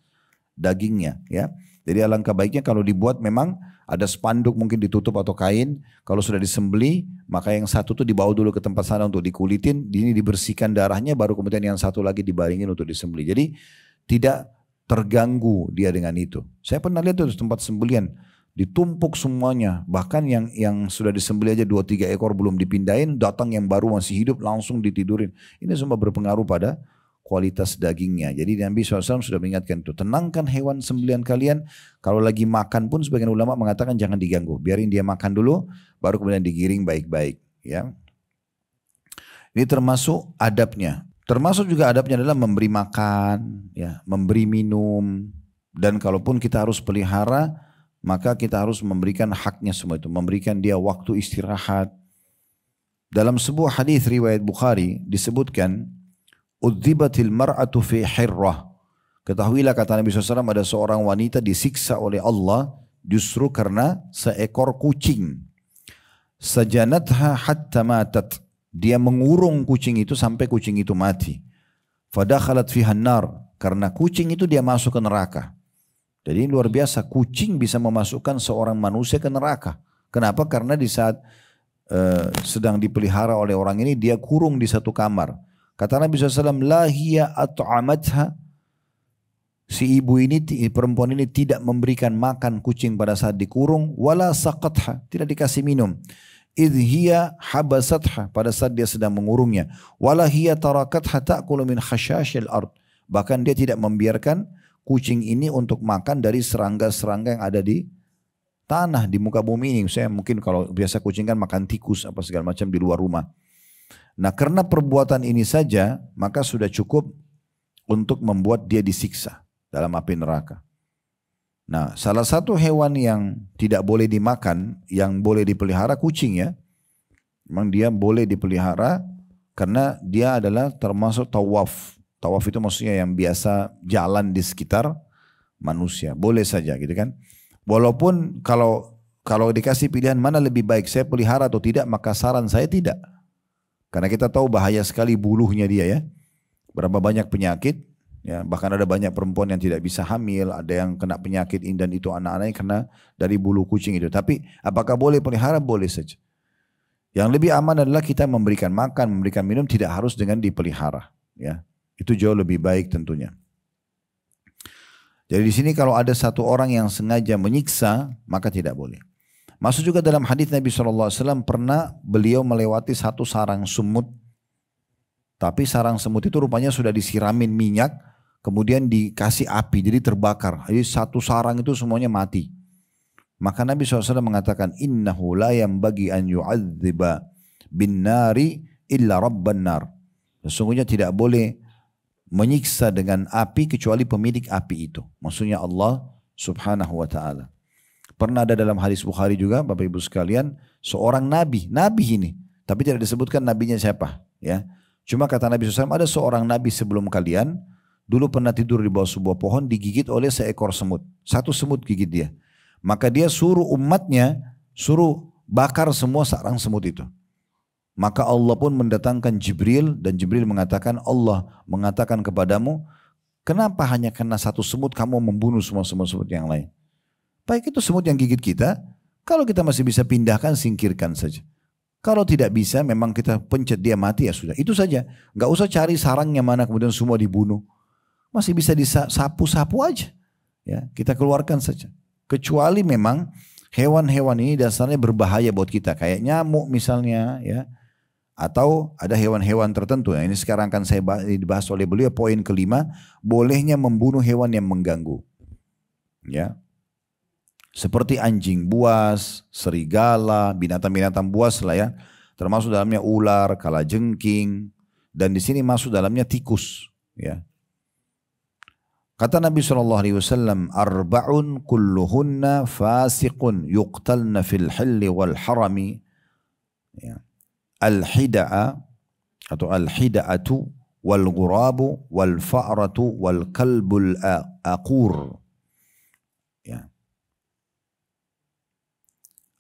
dagingnya ya. Jadi alangkah baiknya kalau dibuat memang ada spanduk mungkin ditutup atau kain. Kalau sudah disembeli maka yang satu tuh dibawa dulu ke tempat sana untuk dikulitin, ini dibersihkan darahnya, baru kemudian yang satu lagi dibaringin untuk disembeli. Jadi tidak terganggu dia dengan itu. Saya pernah lihat tuh tempat sembelian ditumpuk semuanya, bahkan yang sudah disembeli aja 2-3 ekor belum dipindahin, datang yang baru masih hidup langsung ditidurin. Ini semua berpengaruh pada kualitas dagingnya. Jadi Nabi SAW sudah mengingatkan itu, tenangkan hewan sembelihan kalian. Kalau lagi makan pun sebagian ulama mengatakan jangan diganggu, biarin dia makan dulu, baru kemudian digiring baik-baik. Ya, ini termasuk adabnya. Termasuk juga adabnya adalah memberi makan, ya, memberi minum, dan kalaupun kita harus pelihara, maka kita harus memberikan haknya semua itu, memberikan dia waktu istirahat. Dalam sebuah hadis riwayat Bukhari disebutkan, Udzibatil mar'atu fi hirrah. Ketahuilah kata Nabi SAW ada seorang wanita disiksa oleh Allah justru karena seekor kucing. Sajanatha hatta matat. Dia mengurung kucing itu sampai kucing itu mati. Fadakhalat fihan nar. Karena kucing itu dia masuk ke neraka. Jadi luar biasa, kucing bisa memasukkan seorang manusia ke neraka. Kenapa? Karena di saat sedang dipelihara oleh orang ini dia kurung di satu kamar. Kata Nabi SAW, la hiya at'amatha. Si ibu ini, perempuan ini tidak memberikan makan kucing pada saat dikurung, wala saqatha, tidak dikasih minum. idh hiya habasatha, pada saat dia sedang mengurungnya, wala hiya tarakatha ta'kulu min khashashil ard, bahkan dia tidak membiarkan kucing ini untuk makan dari serangga-serangga yang ada di tanah, di muka bumi ini. Saya mungkin kalau biasa kucing kan makan tikus apa segala macam di luar rumah. Nah, karena perbuatan ini saja maka sudah cukup untuk membuat dia disiksa dalam api neraka. Nah, salah satu hewan yang tidak boleh dimakan, yang boleh dipelihara, kucing ya. Memang dia boleh dipelihara karena dia adalah termasuk tawaf. Tawaf itu maksudnya yang biasa jalan di sekitar manusia. Boleh saja gitu kan. Walaupun kalau dikasih pilihan mana lebih baik, saya pelihara atau tidak, maka saran saya tidak. Karena kita tahu bahaya sekali bulunya dia ya. Berapa banyak penyakit. Ya, bahkan ada banyak perempuan yang tidak bisa hamil, ada yang kena penyakit ini dan itu, anak-anaknya kena dari bulu kucing itu. Tapi apakah boleh pelihara? Boleh saja. Yang lebih aman adalah kita memberikan makan, memberikan minum, tidak harus dengan dipelihara. Ya, itu jauh lebih baik tentunya. Jadi di sini kalau ada satu orang yang sengaja menyiksa, maka tidak boleh. Masuk juga dalam hadis Nabi SAW, pernah beliau melewati satu sarang semut. Tapi sarang semut itu rupanya sudah disiramin minyak, kemudian dikasih api, jadi terbakar. Jadi satu sarang itu semuanya mati. Maka Nabi SAW mengatakan, innahu la yambagi an yu'adziba bin nari illa rabban nar. Sesungguhnya tidak boleh menyiksa dengan api kecuali pemilik api itu. Maksudnya Allah subhanahu wa ta'ala. Pernah ada dalam hadis Bukhari juga, Bapak Ibu sekalian, seorang nabi ini. Tapi tidak disebutkan nabinya siapa. Ya. Cuma kata Nabi SAW, ada seorang nabi sebelum kalian, dulu pernah tidur di bawah sebuah pohon, digigit oleh seekor semut. Satu semut gigit dia. Maka dia suruh umatnya, suruh bakar semua sarang semut itu. Maka Allah pun mendatangkan Jibril, dan Jibril mengatakan, Allah mengatakan kepadamu, kenapa hanya karena satu semut kamu membunuh semua semut-semut yang lain? Baik itu semut yang gigit kita, kalau kita masih bisa pindahkan, singkirkan saja. Kalau tidak bisa, memang kita pencet dia mati, ya sudah. Itu saja. Gak usah cari sarangnya mana kemudian semua dibunuh. Masih bisa disapu-sapu aja. Ya, kita keluarkan saja. Kecuali memang hewan-hewan ini dasarnya berbahaya buat kita. Kayak nyamuk misalnya. Ya. Atau ada hewan-hewan tertentu. Nah, ini sekarang akan saya dibahas oleh beliau. Poin kelima, bolehnya membunuh hewan yang mengganggu. Ya. Seperti anjing buas, serigala, binatang-binatang buas lah ya. Termasuk dalamnya ular, kalajengking. Dan di sini masuk dalamnya tikus. Ya. Kata Nabi SAW, arba'un kulluhunna fasiqun yuqtalna fil hilli wal harami. Ya. Al-hida'a atau al-hida'atu wal ghurabu wal fa'ratu wal kalbul aqur. Ya.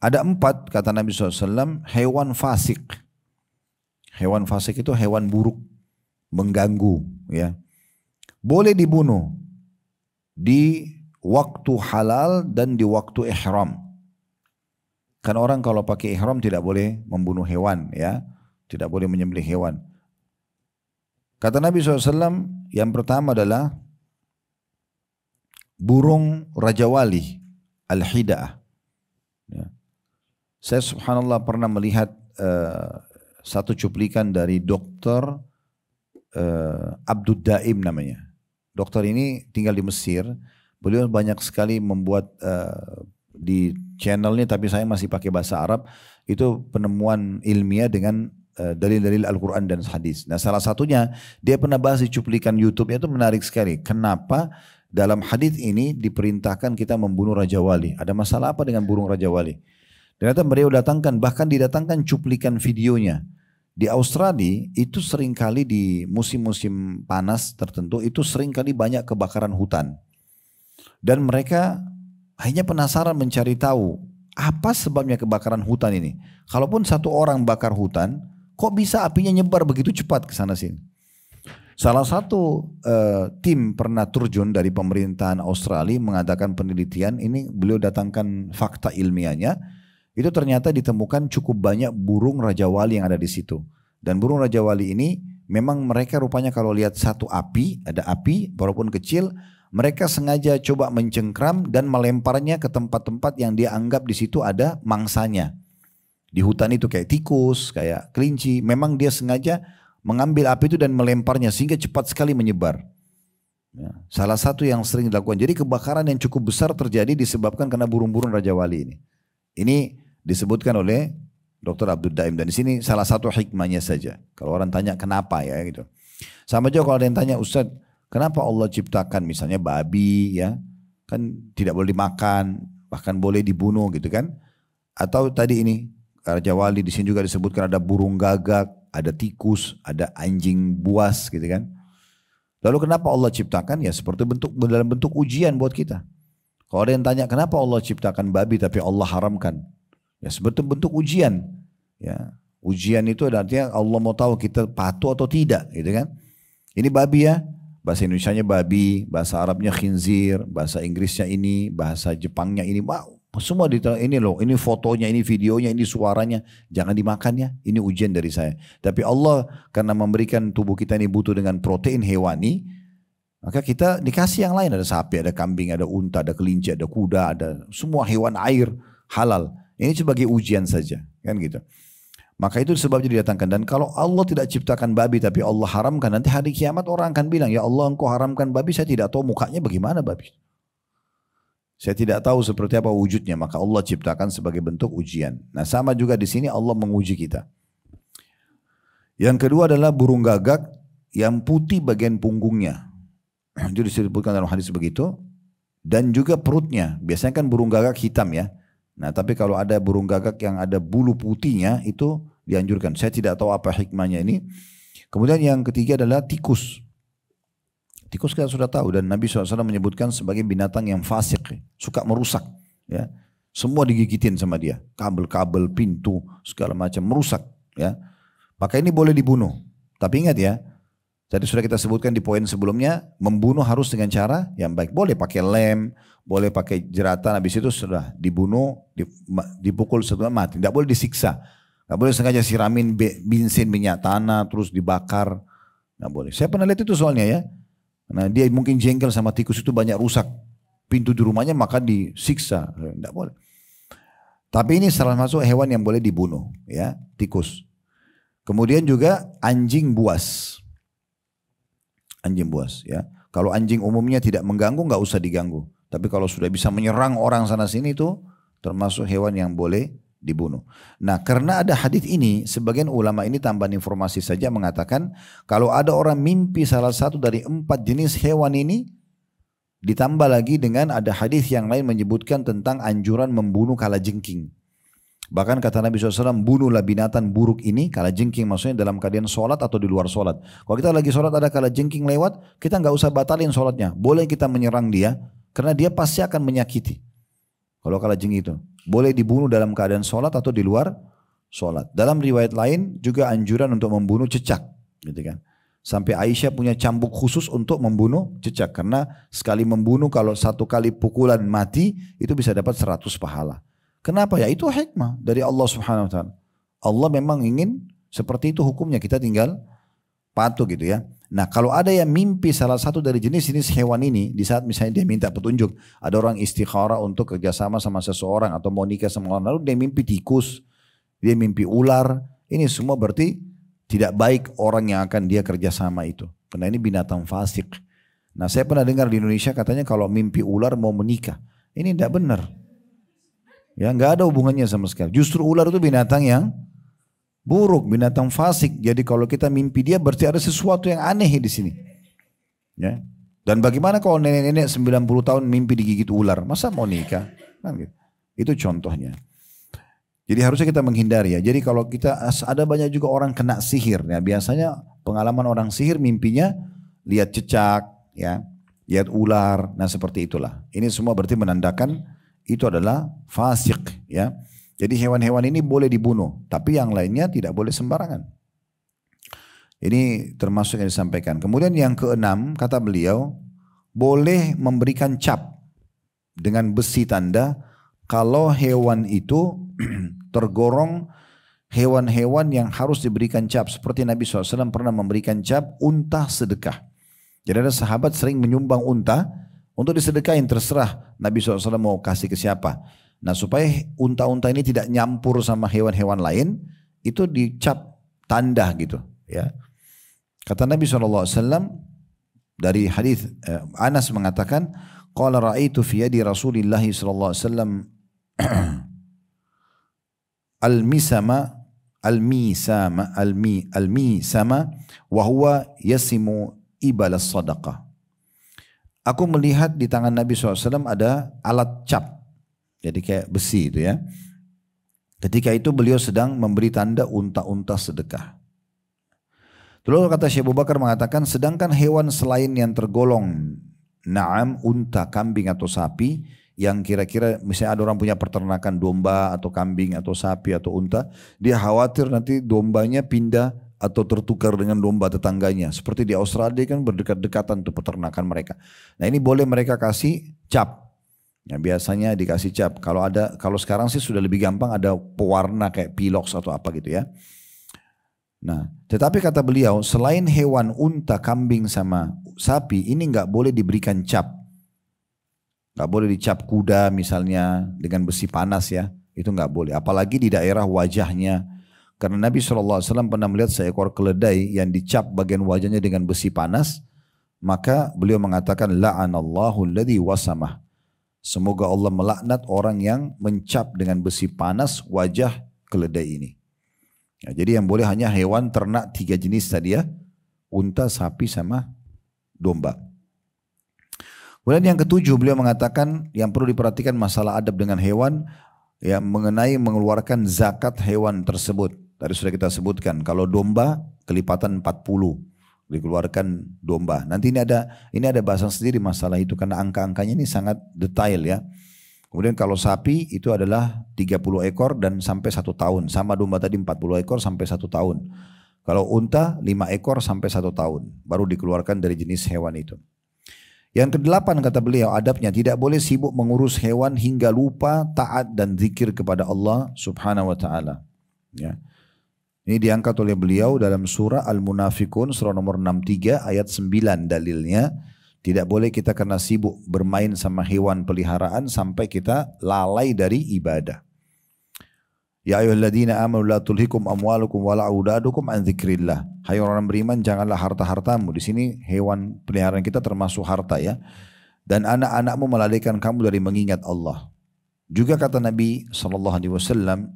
Ada 4 kata Nabi SAW hewan fasik. Hewan fasik itu hewan buruk, mengganggu. Ya. Boleh dibunuh di waktu halal dan di waktu ihram. Kan orang kalau pakai ihram tidak boleh membunuh hewan, ya, tidak boleh menyembelih hewan. Kata Nabi SAW, yang pertama adalah burung Raja Wali, al-hida'ah. Ya. Saya subhanallah pernah melihat satu cuplikan dari dokter Abdul Daim namanya. Dokter ini tinggal di Mesir. Beliau banyak sekali membuat di channelnya, tapi saya masih pakai bahasa Arab. Itu penemuan ilmiah dengan dalil-dalil Al-Quran dan hadis. Nah, salah satunya dia pernah bahas di cuplikan YouTube-nya, itu menarik sekali. Kenapa dalam hadis ini diperintahkan kita membunuh Raja Wali? Ada masalah apa dengan burung Raja Wali? Ternyata beliau datangkan, bahkan didatangkan cuplikan videonya. Di Australia itu seringkali di musim-musim panas tertentu itu seringkali banyak kebakaran hutan. Dan mereka hanya penasaran mencari tahu apa sebabnya kebakaran hutan ini. Kalaupun satu orang bakar hutan, kok bisa apinya nyebar begitu cepat ke sana sini? Salah satu tim pernah terjun dari pemerintahan Australia mengadakan penelitian, ini beliau datangkan fakta ilmiahnya. Itu ternyata ditemukan cukup banyak burung Raja Wali yang ada di situ. Dan burung Raja Wali ini memang mereka rupanya kalau lihat satu api, ada api walaupun kecil, mereka sengaja coba mencengkram dan melemparnya ke tempat-tempat yang dia anggap di situ ada mangsanya. Di hutan itu kayak tikus, kayak kelinci. Memang dia sengaja mengambil api itu dan melemparnya sehingga cepat sekali menyebar. Ya, salah satu yang sering dilakukan. Jadi kebakaran yang cukup besar terjadi disebabkan karena burung-burung Raja Wali ini. Ini disebutkan oleh Dr. Abdul Daim. Dan di sini salah satu hikmahnya saja. Kalau orang tanya kenapa ya gitu. Sama juga kalau ada yang tanya, Ustaz, kenapa Allah ciptakan misalnya babi ya. Kan tidak boleh dimakan, bahkan boleh dibunuh gitu kan. Atau tadi ini Raja Wali di sini juga disebutkan ada burung gagak, ada tikus, ada anjing buas gitu kan. Lalu kenapa Allah ciptakan? Ya seperti dalam bentuk ujian buat kita. Kalau ada yang tanya kenapa Allah ciptakan babi tapi Allah haramkan? Ya seperti bentuk ujian. Ya, ujian itu artinya Allah mau tahu kita patuh atau tidak gitu kan. Ini babi ya. Bahasa Indonesianya babi, bahasa Arabnya khinzir, bahasa Inggrisnya ini, bahasa Jepangnya ini. Wow, semua ini loh, ini fotonya, ini videonya, ini suaranya. Jangan dimakan ya, ini ujian dari saya. Tapi Allah karena memberikan tubuh kita ini butuh dengan protein hewani, maka kita dikasih yang lain. Ada sapi, ada kambing, ada unta, ada kelinci, ada kuda, ada semua hewan air halal. Ini sebagai ujian saja, kan gitu. Maka itu sebabnya didatangkan. Dan kalau Allah tidak ciptakan babi tapi Allah haramkan, nanti hari kiamat orang akan bilang, ya Allah engkau haramkan babi, saya tidak tahu mukanya bagaimana babi. Saya tidak tahu seperti apa wujudnya, maka Allah ciptakan sebagai bentuk ujian. Nah sama juga di sini Allah menguji kita. Yang kedua adalah burung gagak yang putih bagian punggungnya. Itu disebutkan dalam hadis begitu. Dan juga perutnya, biasanya kan burung gagak hitam ya. Nah tapi kalau ada burung gagak yang ada bulu putihnya itu dianjurkan. Saya tidak tahu apa hikmahnya ini. Kemudian yang ketiga adalah tikus. Tikus kita sudah tahu dan Nabi SAW menyebutkan sebagai binatang yang fasik. Suka merusak. Ya. Semua digigitin sama dia. Kabel-kabel, pintu, segala macam merusak. Ya. Maka ini boleh dibunuh. Tapi ingat ya. Tadi sudah kita sebutkan di poin sebelumnya. Membunuh harus dengan cara yang baik. Boleh pakai lem. Boleh pakai jeratan. Habis itu sudah dibunuh. Dipukul setelah mati. Tidak boleh disiksa. Tidak boleh sengaja siramin bensin minyak tanah terus dibakar. Tidak boleh. Saya pernah lihat itu soalnya ya. Nah dia mungkin jengkel sama tikus itu banyak rusak pintu di rumahnya maka disiksa. Tidak boleh. Tapi ini salah masuk hewan yang boleh dibunuh ya, tikus. Kemudian juga anjing buas. Anjing buas ya. Kalau anjing umumnya tidak mengganggu nggak usah diganggu. Tapi kalau sudah bisa menyerang orang sana sini itu termasuk hewan yang boleh dibunuh. Nah karena ada hadis ini, sebagian ulama ini tambahan informasi saja mengatakan kalau ada orang mimpi salah satu dari 4 jenis hewan ini, ditambah lagi dengan ada hadis yang lain menyebutkan tentang anjuran membunuh kalajengking. Bahkan kata Nabi SAW, bunuhlah binatang buruk ini, kalajengking maksudnya dalam keadaan sholat atau di luar sholat. Kalau kita lagi sholat ada kalajengking lewat, kita nggak usah batalin sholatnya. Boleh kita menyerang dia, karena dia pasti akan menyakiti. Kalau kalajengking itu. Boleh dibunuh dalam keadaan sholat atau di luar sholat. Dalam riwayat lain juga anjuran untuk membunuh cecak. Gitu kan. Sampai Aisyah punya cambuk khusus untuk membunuh cecak. Karena sekali membunuh kalau 1 kali pukulan mati itu bisa dapat 100 pahala. Kenapa ya? Itu hikmah dari Allah Subhanahu Wa Taala. Allah memang ingin seperti itu hukumnya. Kita tinggal patuh gitu ya. Nah kalau ada yang mimpi salah satu dari jenis-jenis hewan ini, di saat misalnya dia minta petunjuk, ada orang istikharah untuk kerjasama sama seseorang atau mau nikah sama orang, lalu dia mimpi tikus, dia mimpi ular, ini semua berarti tidak baik orang yang akan dia kerjasama itu. Karena ini binatang fasik. Nah saya pernah dengar di Indonesia katanya kalau mimpi ular mau menikah, ini tidak benar. Ya nggak ada hubungannya sama sekali. Justru ular itu binatang yang buruk, binatang fasik. Jadi kalau kita mimpi dia berarti ada sesuatu yang aneh di sini. Ya. Dan bagaimana kalau nenek-nenek 90 tahun mimpi digigit ular? Masa mau nikah? Kan gitu. Itu contohnya. Jadi harusnya kita menghindari ya. Jadi kalau kita ada banyak juga orang kena sihir. Ya. Biasanya pengalaman orang sihir mimpinya lihat cecak, ya, lihat ular. Nah seperti itulah. Ini semua berarti menandakan itu adalah fasik. Ya. Jadi hewan-hewan ini boleh dibunuh, tapi yang lainnya tidak boleh sembarangan. Ini termasuk yang disampaikan. Kemudian yang keenam, kata beliau, boleh memberikan cap dengan besi tanda kalau hewan itu tergolong hewan-hewan yang harus diberikan cap. Seperti Nabi SAW pernah memberikan cap unta sedekah. Jadi ada sahabat sering menyumbang unta untuk disedekahin, terserah Nabi SAW mau kasih ke siapa. Nah supaya unta-unta ini tidak nyampur sama hewan-hewan lain, itu dicap tanda gitu. Ya. Kata Nabi SAW dari hadis Anas mengatakan, qala ra'aitu fi yadi Rasulillah sallallahu alaihi wasallam al-misama wa huwa yasimu ibal as-sadaqah. Aku melihat di tangan Nabi SAW ada alat cap. Jadi kayak besi itu ya. Ketika itu beliau sedang memberi tanda unta-unta sedekah. Lalu kata Syekh Abu Bakar mengatakan, sedangkan hewan selain yang tergolong na'am, unta, kambing atau sapi, yang kira-kira misalnya ada orang punya peternakan domba atau kambing atau sapi atau unta, dia khawatir nanti dombanya pindah atau tertukar dengan domba tetangganya. Seperti di Australia kan berdekat-dekatan tuh peternakan mereka. Nah ini boleh mereka kasih cap. Ya, biasanya dikasih cap. Kalau sekarang sih sudah lebih gampang, ada pewarna kayak pilox atau apa gitu ya. Nah, tetapi kata beliau, selain hewan unta, kambing sama sapi, ini nggak boleh diberikan cap. Nggak boleh dicap kuda misalnya dengan besi panas ya. Itu nggak boleh. Apalagi di daerah wajahnya. Karena Nabi SAW pernah melihat seekor keledai yang dicap bagian wajahnya dengan besi panas, maka beliau mengatakan, la'anallahu alladhi wasamah. Semoga Allah melaknat orang yang mencap dengan besi panas wajah keledai ini. Ya, jadi yang boleh hanya hewan ternak 3 jenis tadi ya, unta, sapi sama domba. Kemudian yang ketujuh beliau mengatakan yang perlu diperhatikan masalah adab dengan hewan, ya, mengenai mengeluarkan zakat hewan tersebut. Tadi sudah kita sebutkan, kalau domba kelipatan 40 dikeluarkan domba. Nanti ini ada bahasan sendiri masalah itu karena angka-angkanya ini sangat detail ya. Kemudian kalau sapi itu adalah 30 ekor dan sampai 1 tahun. Sama domba tadi 40 ekor sampai 1 tahun. Kalau unta 5 ekor sampai 1 tahun. Baru dikeluarkan dari jenis hewan itu. Yang ke-8 kata beliau adabnya, tidak boleh sibuk mengurus hewan hingga lupa taat dan zikir kepada Allah subhanahu wa ta'ala. Ya. Ini diangkat oleh beliau dalam surah Al-Munafikun surah nomor 63 ayat 9 dalilnya. Tidak boleh kita karena sibuk bermain sama hewan peliharaan sampai kita lalai dari ibadah. Ya ayyuhalladzina amanu la tulhikum amwalukum wala auladukum an dzikrillah. Hai orang beriman, janganlah harta-hartamu. Di sini hewan peliharaan kita termasuk harta ya. Dan anak-anakmu melalaikan kamu dari mengingat Allah. Juga kata Nabi SAW,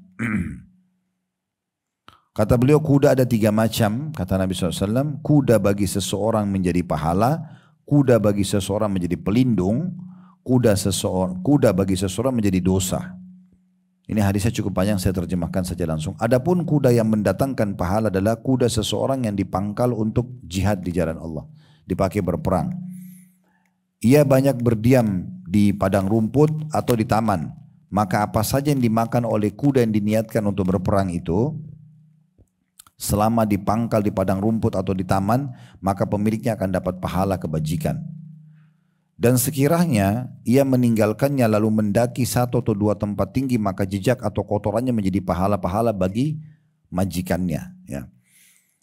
kata beliau, kuda ada 3 macam, kata Nabi SAW. Kuda bagi seseorang menjadi pahala, kuda bagi seseorang menjadi pelindung, kuda bagi seseorang menjadi dosa. Ini hadisnya cukup panjang, saya terjemahkan saja langsung. Adapun kuda yang mendatangkan pahala adalah kuda seseorang yang dipangkal untuk jihad di jalan Allah, dipakai berperang. Ia banyak berdiam di padang rumput atau di taman. Maka apa saja yang dimakan oleh kuda yang diniatkan untuk berperang itu, selama dipangkal di padang rumput atau di taman, maka pemiliknya akan dapat pahala kebajikan. Dan sekiranya ia meninggalkannya lalu mendaki 1 atau 2 tempat tinggi, maka jejak atau kotorannya menjadi pahala-pahala bagi majikannya. Ya.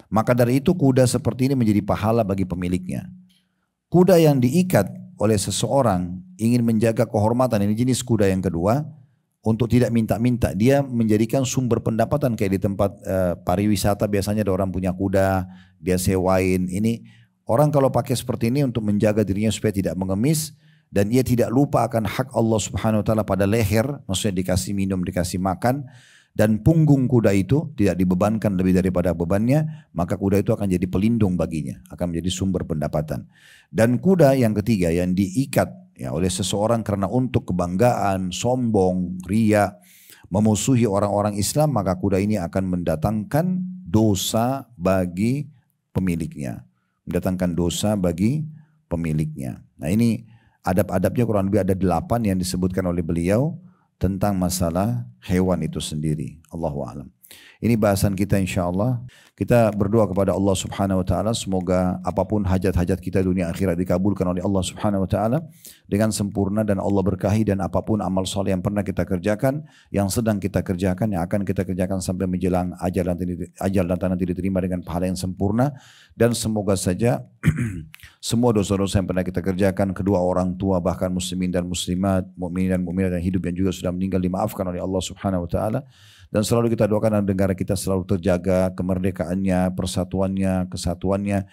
Maka dari itu kuda seperti ini menjadi pahala bagi pemiliknya. Kuda yang diikat oleh seseorang ingin menjaga kehormatan, ini jenis kuda yang kedua, untuk tidak minta-minta. Dia menjadikan sumber pendapatan kayak di tempat pariwisata biasanya ada orang punya kuda, dia sewain. Ini orang kalau pakai seperti ini untuk menjaga dirinya supaya tidak mengemis dan ia tidak lupa akan hak Allah Subhanahu wa taala pada leher, maksudnya dikasih minum, dikasih makan, dan punggung kuda itu tidak dibebankan lebih daripada bebannya, maka kuda itu akan jadi pelindung baginya, akan menjadi sumber pendapatan. Dan kuda yang ketiga yang diikat ya oleh seseorang karena untuk kebanggaan, sombong, ria, memusuhi orang-orang Islam, maka kuda ini akan mendatangkan dosa bagi pemiliknya. Mendatangkan dosa bagi pemiliknya. Nah ini adab-adabnya kurang lebih ada 8 yang disebutkan oleh beliau tentang masalah hewan itu sendiri. Allahu a'lam. Ini bahasan kita insyaAllah. Kita berdoa kepada Allah Subhanahu Wa Taala semoga apapun hajat-hajat kita dunia akhirat dikabulkan oleh Allah Subhanahu Wa Taala dengan sempurna, dan Allah berkahi, dan apapun amal soleh yang pernah kita kerjakan, yang sedang kita kerjakan, yang akan kita kerjakan sampai menjelang ajal dan nanti diterima dengan pahala yang sempurna. Dan semoga saja semua dosa-dosa yang pernah kita kerjakan, kedua orang tua, bahkan muslimin dan muslimat, mukminin dan mukminat yang hidup yang juga sudah meninggal, dimaafkan oleh Allah Subhanahu Wa Taala. Dan selalu kita doakan negara kita selalu terjaga kemerdekaannya, persatuannya, kesatuannya,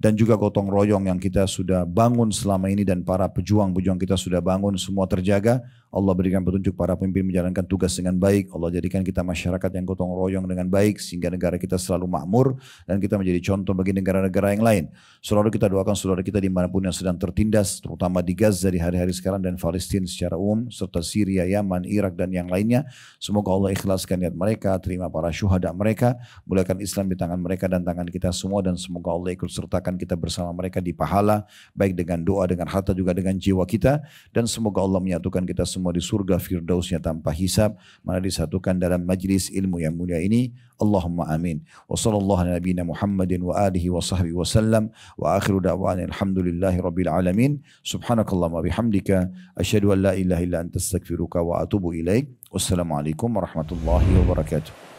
dan juga gotong royong yang kita sudah bangun selama ini dan para pejuang-pejuang kita sudah bangun, semua terjaga. Allah berikan petunjuk para pemimpin menjalankan tugas dengan baik. Allah jadikan kita masyarakat yang gotong royong dengan baik sehingga negara kita selalu makmur dan kita menjadi contoh bagi negara-negara yang lain. Selalu kita doakan saudara kita dimanapun yang sedang tertindas, terutama di Gaza di hari-hari sekarang dan Palestina secara umum, serta Syria, Yaman, Irak dan yang lainnya. Semoga Allah ikhlaskan niat mereka, terima para syuhada mereka, muliakan Islam di tangan mereka dan tangan kita semua, dan semoga Allah ikut sertakan kita bersama mereka di pahala, baik dengan doa, dengan harta, juga dengan jiwa kita. Dan semoga Allah menyatukan kita semua di surga firdausnya tanpa hisab, mana disatukan dalam majlis ilmu yang mulia ini. Allahumma amin. Wa sallallahu ala nabiyina Muhammadin wa alihi wa sahbihi wa sallam, wa akhiru da'wana alhamdulillahi rabbil alamin. Subhanakallahumma bihamdika asyhadu an la ilaha illa anta astaghfiruka wa atubu ilaik. Wassalamualaikum warahmatullahi wabarakatuh.